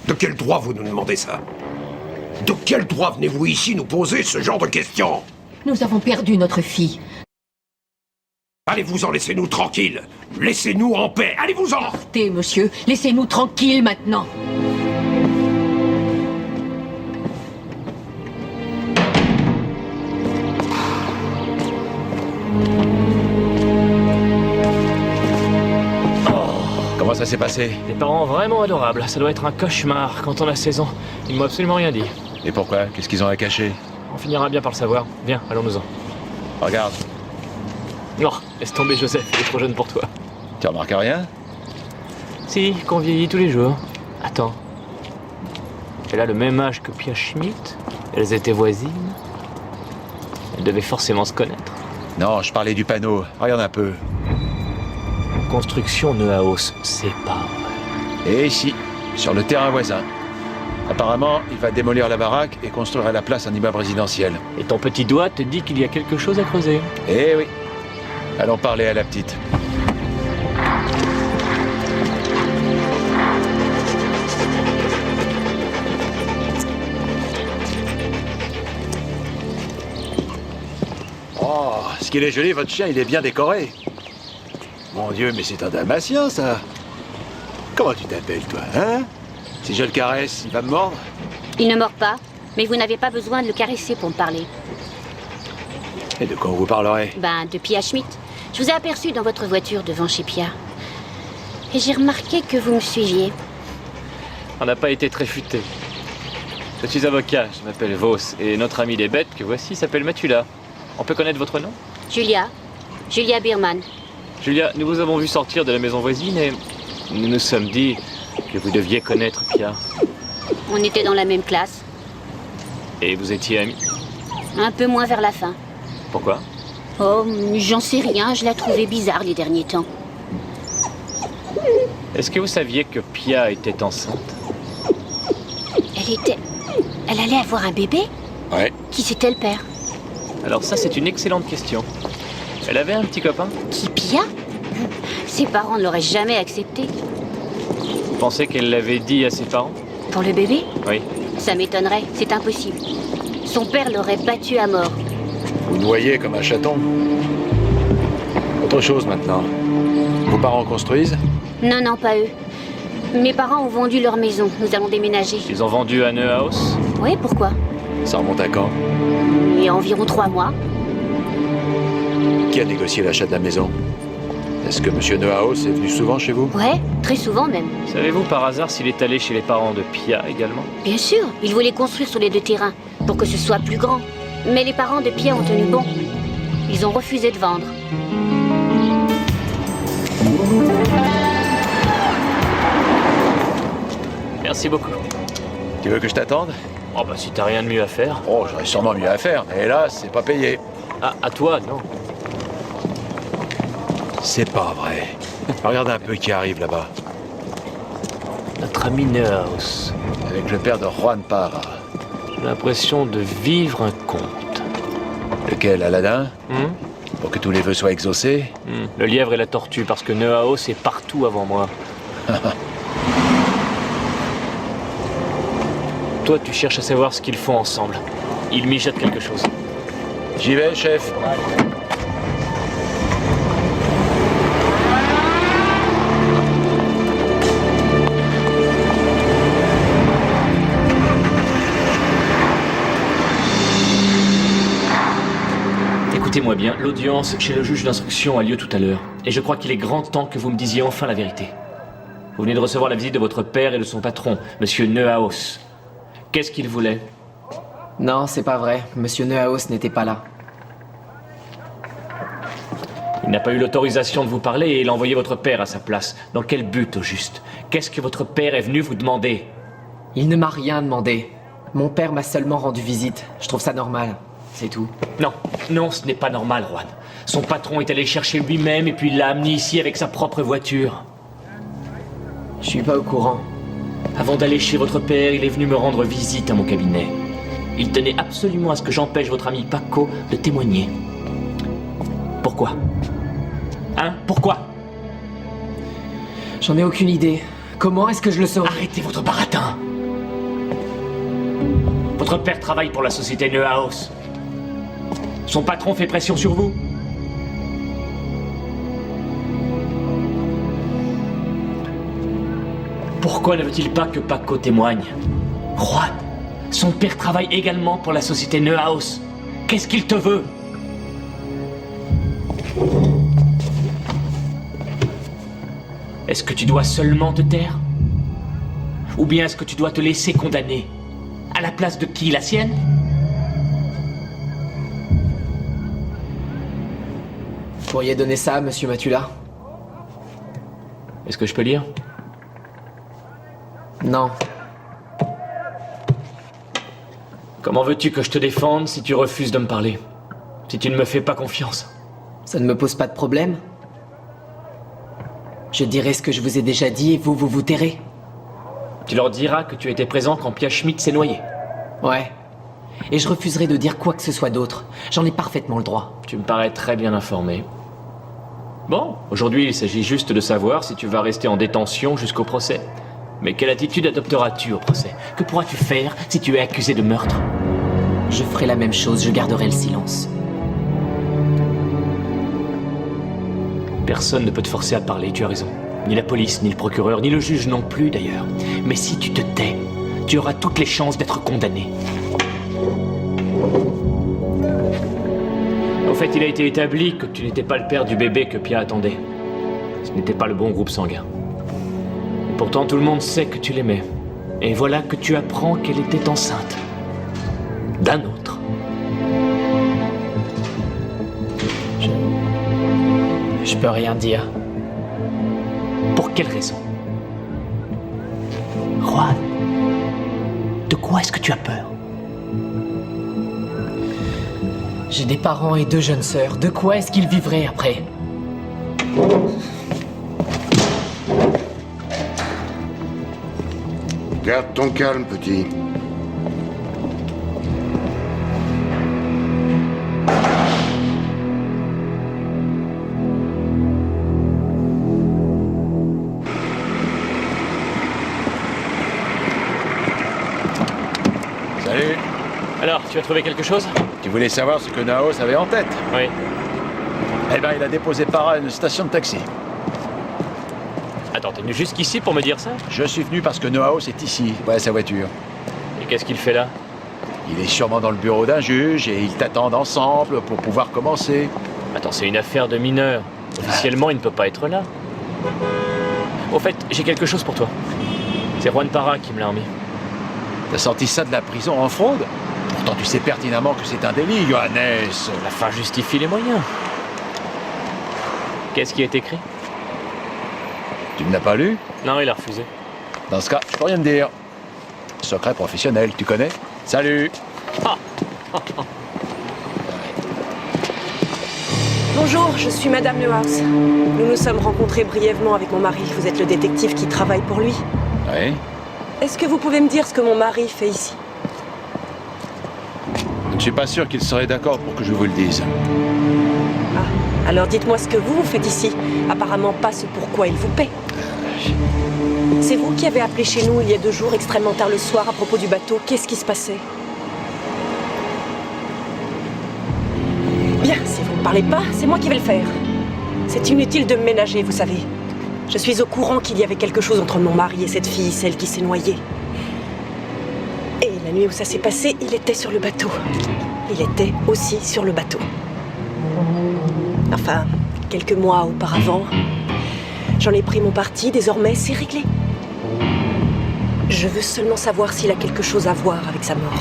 De quel droit vous nous demandez ça? De quel droit venez-vous ici nous poser ce genre de questions? Nous avons perdu notre fille. Allez-vous-en, laissez-nous tranquilles. Laissez-nous en paix. Allez-vous-en. Partez, monsieur. Laissez-nous tranquilles maintenant. Comment ça s'est passé? Des parents vraiment adorables. Ça doit être un cauchemar quand on a 16 ans. Ils m'ont absolument rien dit. Et pourquoi? Qu'est-ce qu'ils ont à cacher? On finira bien par le savoir. Viens, allons-nous-en. Regarde. Non, laisse tomber Joseph, il est trop jeune pour toi. Tu remarques rien? Si, qu'on vieillit tous les jours. Attends. Elle a le même âge que Pia Schmidt. Elles étaient voisines. Elles devaient forcément se connaître. Non, je parlais du panneau. Regarde un peu. Construction Neuhaus, c'est pas vrai. Et ici, sur le terrain voisin. Apparemment, il va démolir la baraque et construire à la place un immeuble résidentiel. Et ton petit doigt te dit qu'il y a quelque chose à creuser. Eh oui. Allons parler à la petite. Oh, ce qu'il est joli, votre chien, il est bien décoré. Mon Dieu, mais c'est un dalmatien, ça. Comment tu t'appelles, toi, hein? Si je le caresse, il va me mordre? Il ne mord pas, mais vous n'avez pas besoin de le caresser pour me parler. Et de quoi vous parlerez? Ben, de Pia Schmidt. Je vous ai aperçu dans votre voiture devant chez Pia. Et j'ai remarqué que vous me suiviez. On n'a pas été très futés. Je suis avocat, je m'appelle Vos, et notre ami des bêtes que voici s'appelle Matula. On peut connaître votre nom? Julia. Julia Biermann. Julia, nous vous avons vu sortir de la maison voisine et nous nous sommes dit que vous deviez connaître Pia. On était dans la même classe. Et vous étiez amis? Un peu moins vers la fin. Pourquoi? Oh, j'en sais rien, je la trouvais bizarre les derniers temps. Est-ce que vous saviez que Pia était enceinte? Elle allait avoir un bébé? Ouais. Qui c'était le père? Alors ça, c'est une excellente question. Elle avait un petit copain? Qui, Pia? Ses parents ne l'auraient jamais accepté. Vous pensez qu'elle l'avait dit à ses parents? Pour le bébé? Oui. Ça m'étonnerait, c'est impossible. Son père l'aurait battu à mort. Vous noyez comme un chaton. Autre chose maintenant. Vos parents construisent? Non, non, pas eux. Mes parents ont vendu leur maison. Nous allons déménager. Ils ont vendu à Neuhaus? Oui, pourquoi? Ça remonte à quand? Il y a environ 3 mois. Qui a négocié l'achat de la maison? Est-ce que Monsieur Neuhaus est venu souvent chez vous? Ouais, très souvent même. Savez-vous par hasard s'il est allé chez les parents de Pia également? Bien sûr, ils voulaient construire sur les 2 terrains, pour que ce soit plus grand. Mais les parents de Pia ont tenu bon. Ils ont refusé de vendre. Merci beaucoup. Tu veux que je t'attende? Oh bah si t'as rien de mieux à faire. Oh, j'aurais sûrement mieux à faire, mais là, c'est pas payé. Ah, à toi, non. C'est pas vrai. Regarde un peu qui arrive là-bas. Notre ami Neuhaus. Avec le père de Juan Parra. J'ai l'impression de vivre un conte. Lequel, Aladdin? Pour que tous les vœux soient exaucés? Le lièvre et la tortue, parce que Neuhaus est partout avant moi. Toi, tu cherches à savoir ce qu'ils font ensemble. Ils mijotent quelque chose. J'y vais, chef. Écoutez-moi bien, l'audience chez le juge d'instruction a lieu tout à l'heure. Et je crois qu'il est grand temps que vous me disiez enfin la vérité. Vous venez de recevoir la visite de votre père et de son patron, Monsieur Neuhaus. Qu'est-ce qu'il voulait? Non, c'est pas vrai. Monsieur Neuhaus n'était pas là. Il n'a pas eu l'autorisation de vous parler et il a envoyé votre père à sa place. Dans quel but, au juste? Qu'est-ce que votre père est venu vous demander? Il ne m'a rien demandé. Mon père m'a seulement rendu visite. Je trouve ça normal. C'est tout. Non, non, ce n'est pas normal, Juan. Son patron est allé le chercher lui-même et puis il l'a amené ici avec sa propre voiture. Je suis pas au courant. Avant d'aller chez votre père, il est venu me rendre visite à mon cabinet. Il tenait absolument à ce que j'empêche votre ami Paco de témoigner. Pourquoi? Hein? Pourquoi? J'en ai aucune idée. Comment est-ce que je le saurais? Arrêtez votre baratin! Votre père travaille pour la société Neuhaus. Son patron fait pression sur vous? Pourquoi ne veut-il pas que Paco témoigne? Juan, son père travaille également pour la société Neuhaus. Qu'est-ce qu'il te veut? Est-ce que tu dois seulement te taire? Ou bien est-ce que tu dois te laisser condamner? À la place de qui? La sienne? Vous pourriez donner ça à Monsieur Matula? Est-ce que je peux lire? Non. Comment veux-tu que je te défende si tu refuses de me parler? Si tu ne me fais pas confiance? Ça ne me pose pas de problème. Je dirai ce que je vous ai déjà dit et vous vous tairez. Tu leur diras que tu étais présent quand Pia Schmidt s'est noyé. Ouais. Et je refuserai de dire quoi que ce soit d'autre. J'en ai parfaitement le droit. Tu me parais très bien informé. Bon, aujourd'hui il s'agit juste de savoir si tu vas rester en détention jusqu'au procès. Mais quelle attitude adopteras-tu au procès? Que pourras-tu faire si tu es accusé de meurtre? Je ferai la même chose, je garderai le silence. Personne ne peut te forcer à parler, tu as raison. Ni la police, ni le procureur, ni le juge non plus d'ailleurs. Mais si tu te tais, tu auras toutes les chances d'être condamné. Au fait, il a été établi que tu n'étais pas le père du bébé que Pia attendait. Ce n'était pas le bon groupe sanguin. Et pourtant, tout le monde sait que tu l'aimais. Et voilà que tu apprends qu'elle était enceinte. D'un autre. Je peux rien dire. Pour quelle raison? Juan, de quoi est-ce que tu as peur? J'ai des parents et 2 jeunes sœurs. De quoi est-ce qu'ils vivraient après? Garde ton calme, petit. Salut. Alors, tu as trouvé quelque chose? Tu voulais savoir ce que Naos avait en tête? Oui. Eh ben, il a déposé Para à une station de taxi. Attends, t'es venu jusqu'ici pour me dire ça? Je suis venu parce que Noaos est ici. Ouais, sa voiture. Et qu'est-ce qu'il fait là? Il est sûrement dans le bureau d'un juge et ils t'attendent ensemble pour pouvoir commencer. Attends, c'est une affaire de mineur. Officiellement, il ne peut pas être là. Au fait, j'ai quelque chose pour toi. C'est Juan Para qui me l'a remis. T'as sorti ça de la prison en fraude? Pourtant, tu sais pertinemment que c'est un délit, Johannes. La fin justifie les moyens. Qu'est-ce qui est écrit? Tu ne l'as pas lu? Non, il a refusé. Dans ce cas, je peux rien te dire. Secret professionnel, tu connais? Salut! Bonjour, je suis Madame Neuhaus. Nous nous sommes rencontrés brièvement avec mon mari. Vous êtes le détective qui travaille pour lui. Oui. Est-ce que vous pouvez me dire ce que mon mari fait ici? Je ne suis pas sûr qu'il serait d'accord pour que je vous le dise. Ah, alors dites-moi ce que vous faites ici. Apparemment pas ce pourquoi il vous paie. C'est vous qui avez appelé chez nous il y a 2 jours, extrêmement tard le soir, à propos du bateau. Qu'est-ce qui se passait? Bien, si vous ne parlez pas, c'est moi qui vais le faire. C'est inutile de me ménager, vous savez. Je suis au courant qu'il y avait quelque chose entre mon mari et cette fille, celle qui s'est noyée. Et la nuit où ça s'est passé, il était sur le bateau. Il était aussi sur le bateau. Enfin, quelques mois auparavant, j'en ai pris mon parti, désormais c'est réglé. Je veux seulement savoir s'il a quelque chose à voir avec sa mort.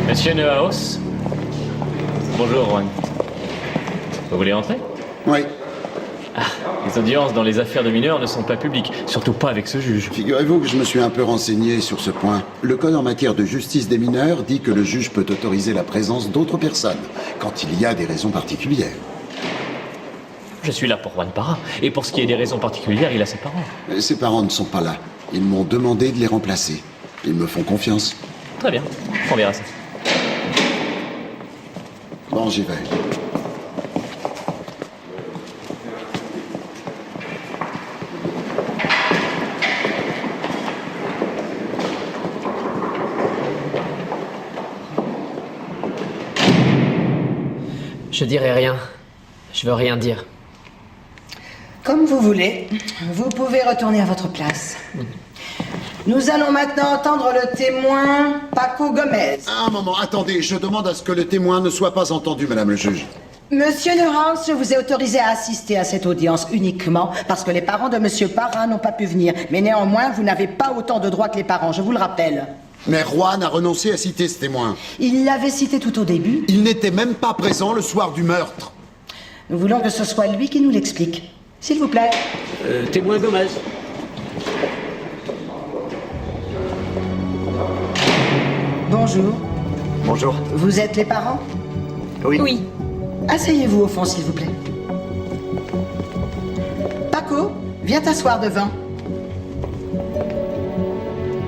Monsieur Neuhaus. Bonjour, Juan. Vous voulez entrer? Oui. Les audiences dans les affaires de mineurs ne sont pas publiques, surtout pas avec ce juge. Figurez-vous que je me suis un peu renseigné sur ce point. Le code en matière de justice des mineurs dit que le juge peut autoriser la présence d'autres personnes, quand il y a des raisons particulières. Je suis là pour Juan Para, et pour ce qui est des raisons particulières, il a ses parents. Ses parents ne sont pas là. Ils m'ont demandé de les remplacer. Ils me font confiance. Très bien, on verra ça. Bon, j'y vais. Je dirai rien. Je veux rien dire. Comme vous voulez. Vous pouvez retourner à votre place. Nous allons maintenant entendre le témoin Paco Gomez. Un moment, attendez, je demande à ce que le témoin ne soit pas entendu, madame le juge. Monsieur Neuhaus, je vous ai autorisé à assister à cette audience uniquement parce que les parents de Monsieur Para n'ont pas pu venir. Mais néanmoins, vous n'avez pas autant de droits que les parents, je vous le rappelle. Mais Juan a renoncé à citer ce témoin. Il l'avait cité tout au début. Il n'était même pas présent le soir du meurtre. Nous voulons que ce soit lui qui nous l'explique. S'il vous plaît. Témoin Gomez. Bonjour. Bonjour. Vous êtes les parents? Oui. Oui. Asseyez-vous au fond, s'il vous plaît. Paco, viens t'asseoir devant.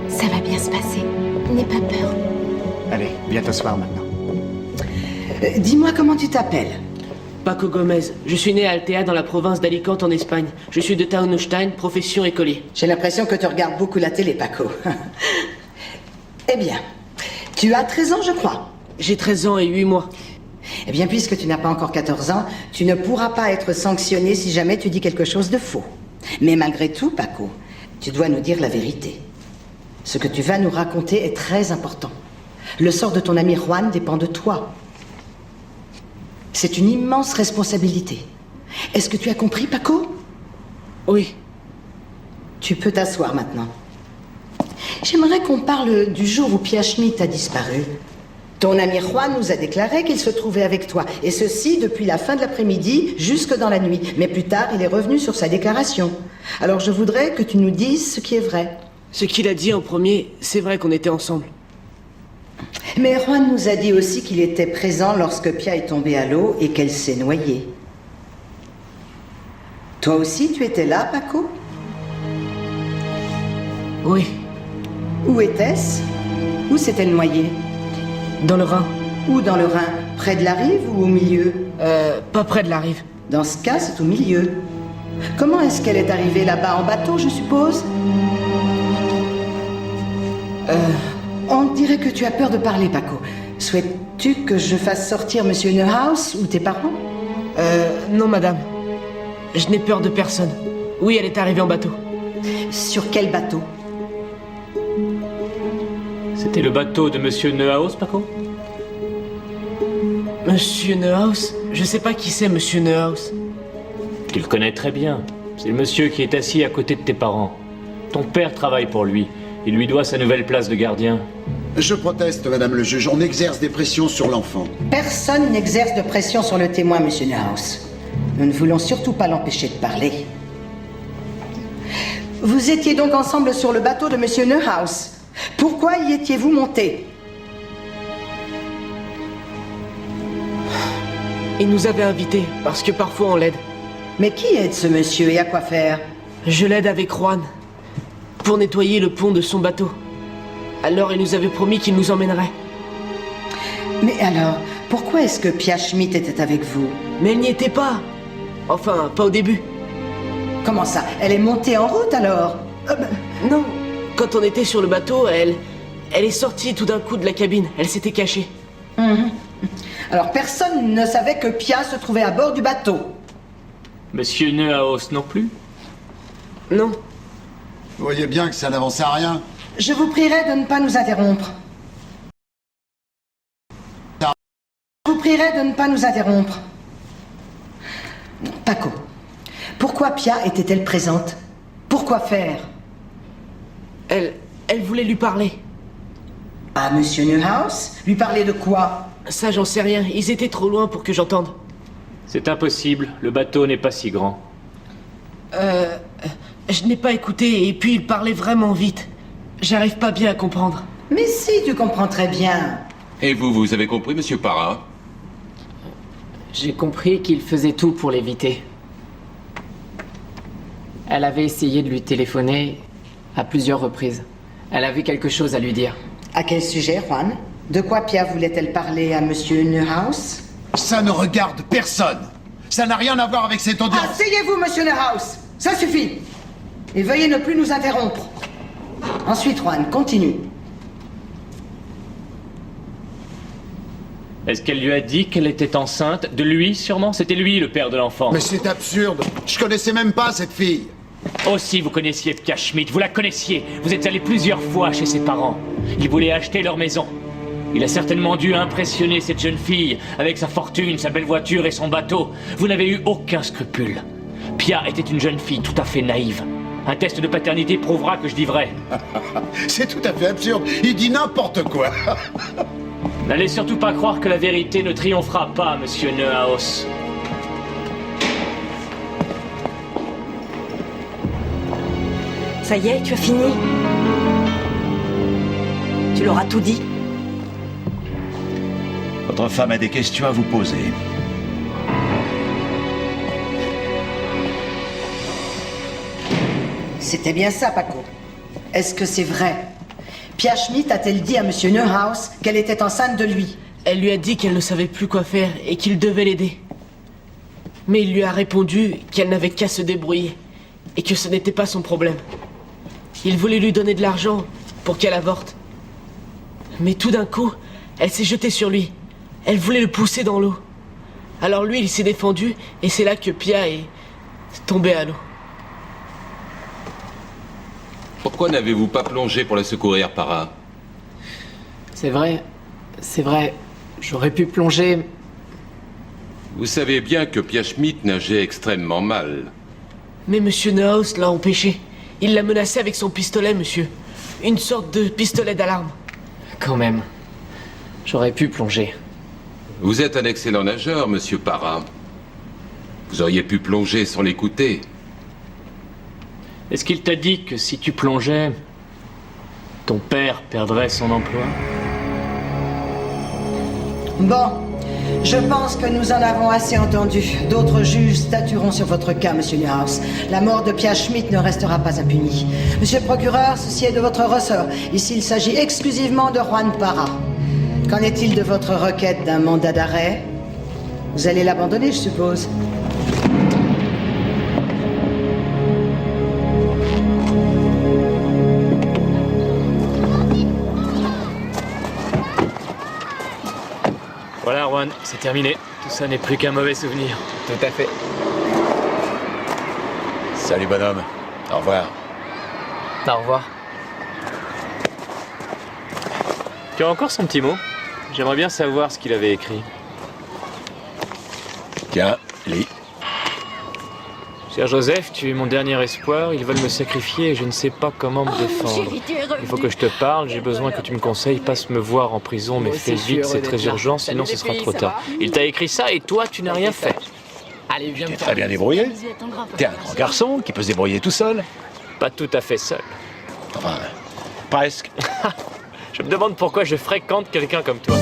Ça va bien se passer. N'aie pas peur. Allez, viens t'asseoir maintenant. Dis-moi comment tu t'appelles. Paco Gomez. Je suis né à Altea dans la province d'Alicante en Espagne. Je suis de Taunusstein, profession écolier. J'ai l'impression que tu regardes beaucoup la télé, Paco. Eh bien, tu as 13 ans, je crois. J'ai 13 ans et 8 mois. Eh bien, puisque tu n'as pas encore 14 ans, tu ne pourras pas être sanctionné si jamais tu dis quelque chose de faux. Mais malgré tout, Paco, tu dois nous dire la vérité. Ce que tu vas nous raconter est très important. Le sort de ton ami Juan dépend de toi. C'est une immense responsabilité. Est-ce que tu as compris, Paco? Oui. Tu peux t'asseoir maintenant. J'aimerais qu'on parle du jour où Pia Schmidt a disparu. Ton ami Juan nous a déclaré qu'il se trouvait avec toi, et ceci depuis la fin de l'après-midi jusque dans la nuit. Mais plus tard, il est revenu sur sa déclaration. Alors je voudrais que tu nous dises ce qui est vrai. Ce qu'il a dit en premier, c'est vrai qu'on était ensemble. Mais Juan nous a dit aussi qu'il était présent lorsque Pia est tombée à l'eau et qu'elle s'est noyée. Toi aussi, tu étais là, Paco? Oui. Où était-ce? Où s'est-elle noyée? Dans le Rhin. Où dans le Rhin? Près de la rive ou au milieu? Pas près de la rive. Dans ce cas, c'est au milieu. Comment est-ce qu'elle est arrivée là-bas? En bateau, je suppose? On dirait que tu as peur de parler, Paco. Souhaites-tu que je fasse sortir Monsieur Neuhaus ou tes parents? Non, madame. Je n'ai peur de personne. Oui, elle est arrivée en bateau. Sur quel bateau? C'était le bateau de Monsieur Neuhaus, Paco? Monsieur Neuhaus? Je sais pas qui c'est, Monsieur Neuhaus. Tu le connais très bien. C'est le monsieur qui est assis à côté de tes parents. Ton père travaille pour lui. Il lui doit sa nouvelle place de gardien. Je proteste, Madame le juge. On exerce des pressions sur l'enfant. Personne n'exerce de pression sur le témoin, Monsieur Neuhaus. Nous ne voulons surtout pas l'empêcher de parler. Vous étiez donc ensemble sur le bateau de Monsieur Neuhaus. Pourquoi y étiez-vous monté? Il nous avait invités, parce que parfois on l'aide. Mais qui aide ce monsieur et à quoi faire? Je l'aide avec Juan, pour nettoyer le pont de son bateau. Alors il nous avait promis qu'il nous emmènerait. Mais alors, pourquoi est-ce que Pia Schmidt était avec vous? Mais elle n'y était pas. Enfin, pas au début. Comment ça? Elle est montée en route alors? Non. Quand on était sur le bateau, elle est sortie tout d'un coup de la cabine. Elle s'était cachée. Alors personne ne savait que Pia se trouvait à bord du bateau? Monsieur Neuhaus non plus? Non. Vous voyez bien que ça n'avance à rien. Je vous prierai de ne pas nous interrompre. Je vous prierai de ne pas nous interrompre. Paco, pourquoi Pia était-elle présente? Pourquoi faire? Elle voulait lui parler. À Monsieur Neuhaus? Lui parler de quoi? Ça, j'en sais rien. Ils étaient trop loin pour que j'entende. C'est impossible. Le bateau n'est pas si grand. Je n'ai pas écouté et puis il parlait vraiment vite. J'arrive pas bien à comprendre. Mais si, tu comprends très bien. Et vous avez compris, monsieur Parra? J'ai compris qu'il faisait tout pour l'éviter. Elle avait essayé de lui téléphoner à plusieurs reprises. Elle avait quelque chose à lui dire. À quel sujet, Juan? De quoi Pia voulait-elle parler à Monsieur Neuhaus? Ça ne regarde personne. Ça n'a rien à voir avec cette audience. Asseyez-vous, Monsieur Neuhaus. Ça suffit. Et veuillez ne plus nous interrompre. Ensuite, Juan, continue. Est-ce qu'elle lui a dit qu'elle était enceinte? De lui, sûrement? C'était lui, le père de l'enfant. Mais c'est absurde. Je connaissais même pas cette fille. Aussi, vous connaissiez Pia Schmidt, vous la connaissiez. Vous êtes allé plusieurs fois chez ses parents. Ils voulaient acheter leur maison. Il a certainement dû impressionner cette jeune fille avec sa fortune, sa belle voiture et son bateau. Vous n'avez eu aucun scrupule. Pia était une jeune fille tout à fait naïve. Un test de paternité prouvera que je dis vrai. C'est tout à fait absurde. Il dit n'importe quoi. N'allez surtout pas croire que la vérité ne triomphera pas, Monsieur Neuhaus. Ça y est, tu as fini? Tu leur as tout dit? Votre femme a des questions à vous poser. C'était bien ça, Paco. Est-ce que c'est vrai? Pia Schmidt a-t-elle dit à Monsieur Neuhaus qu'elle était enceinte de lui? Elle lui a dit qu'elle ne savait plus quoi faire et qu'il devait l'aider. Mais il lui a répondu qu'elle n'avait qu'à se débrouiller et que ce n'était pas son problème. Il voulait lui donner de l'argent pour qu'elle avorte. Mais tout d'un coup, elle s'est jetée sur lui. Elle voulait le pousser dans l'eau. Alors lui, il s'est défendu et c'est là que Pia est tombée à l'eau. Pourquoi n'avez-vous pas plongé pour la secourir, Parra? C'est vrai. J'aurais pu plonger. Vous savez bien que Pia Schmidt nageait extrêmement mal. Mais Monsieur Neuhaus l'a empêché. Il l'a menacé avec son pistolet, monsieur. Une sorte de pistolet d'alarme. Quand même. J'aurais pu plonger. Vous êtes un excellent nageur, monsieur Parra. Vous auriez pu plonger sans l'écouter. Est-ce qu'il t'a dit que si tu plongeais, ton père perdrait son emploi? Bon, je pense que nous en avons assez entendu. D'autres juges statueront sur votre cas, Monsieur Neuhaus. La mort de Pia Schmidt ne restera pas impunie. Monsieur le procureur, ceci est de votre ressort. Ici, il s'agit exclusivement de Juan Parra. Qu'en est-il de votre requête d'un mandat d'arrêt? Vous allez l'abandonner, je suppose. Voilà, Juan, c'est terminé. Tout ça n'est plus qu'un mauvais souvenir. Tout à fait. Salut, bonhomme. Au revoir. Au revoir. Tu as encore son petit mot? J'aimerais bien savoir ce qu'il avait écrit. Tiens, lis. Cher Joseph, tu es mon dernier espoir. Ils veulent me sacrifier et je ne sais pas comment me défendre. Il faut que je te parle. J'ai besoin que tu me conseilles. Passe me voir en prison, mais fais vite, c'est très urgent, sinon ce sera trop tard. Il t'a écrit ça et toi, tu n'as rien fait. Allez, viens me T'es très bien débrouillé. T'es un grand garçon qui peut se débrouiller tout seul. Pas tout à fait seul. Enfin, presque. Je me demande pourquoi je fréquente quelqu'un comme toi.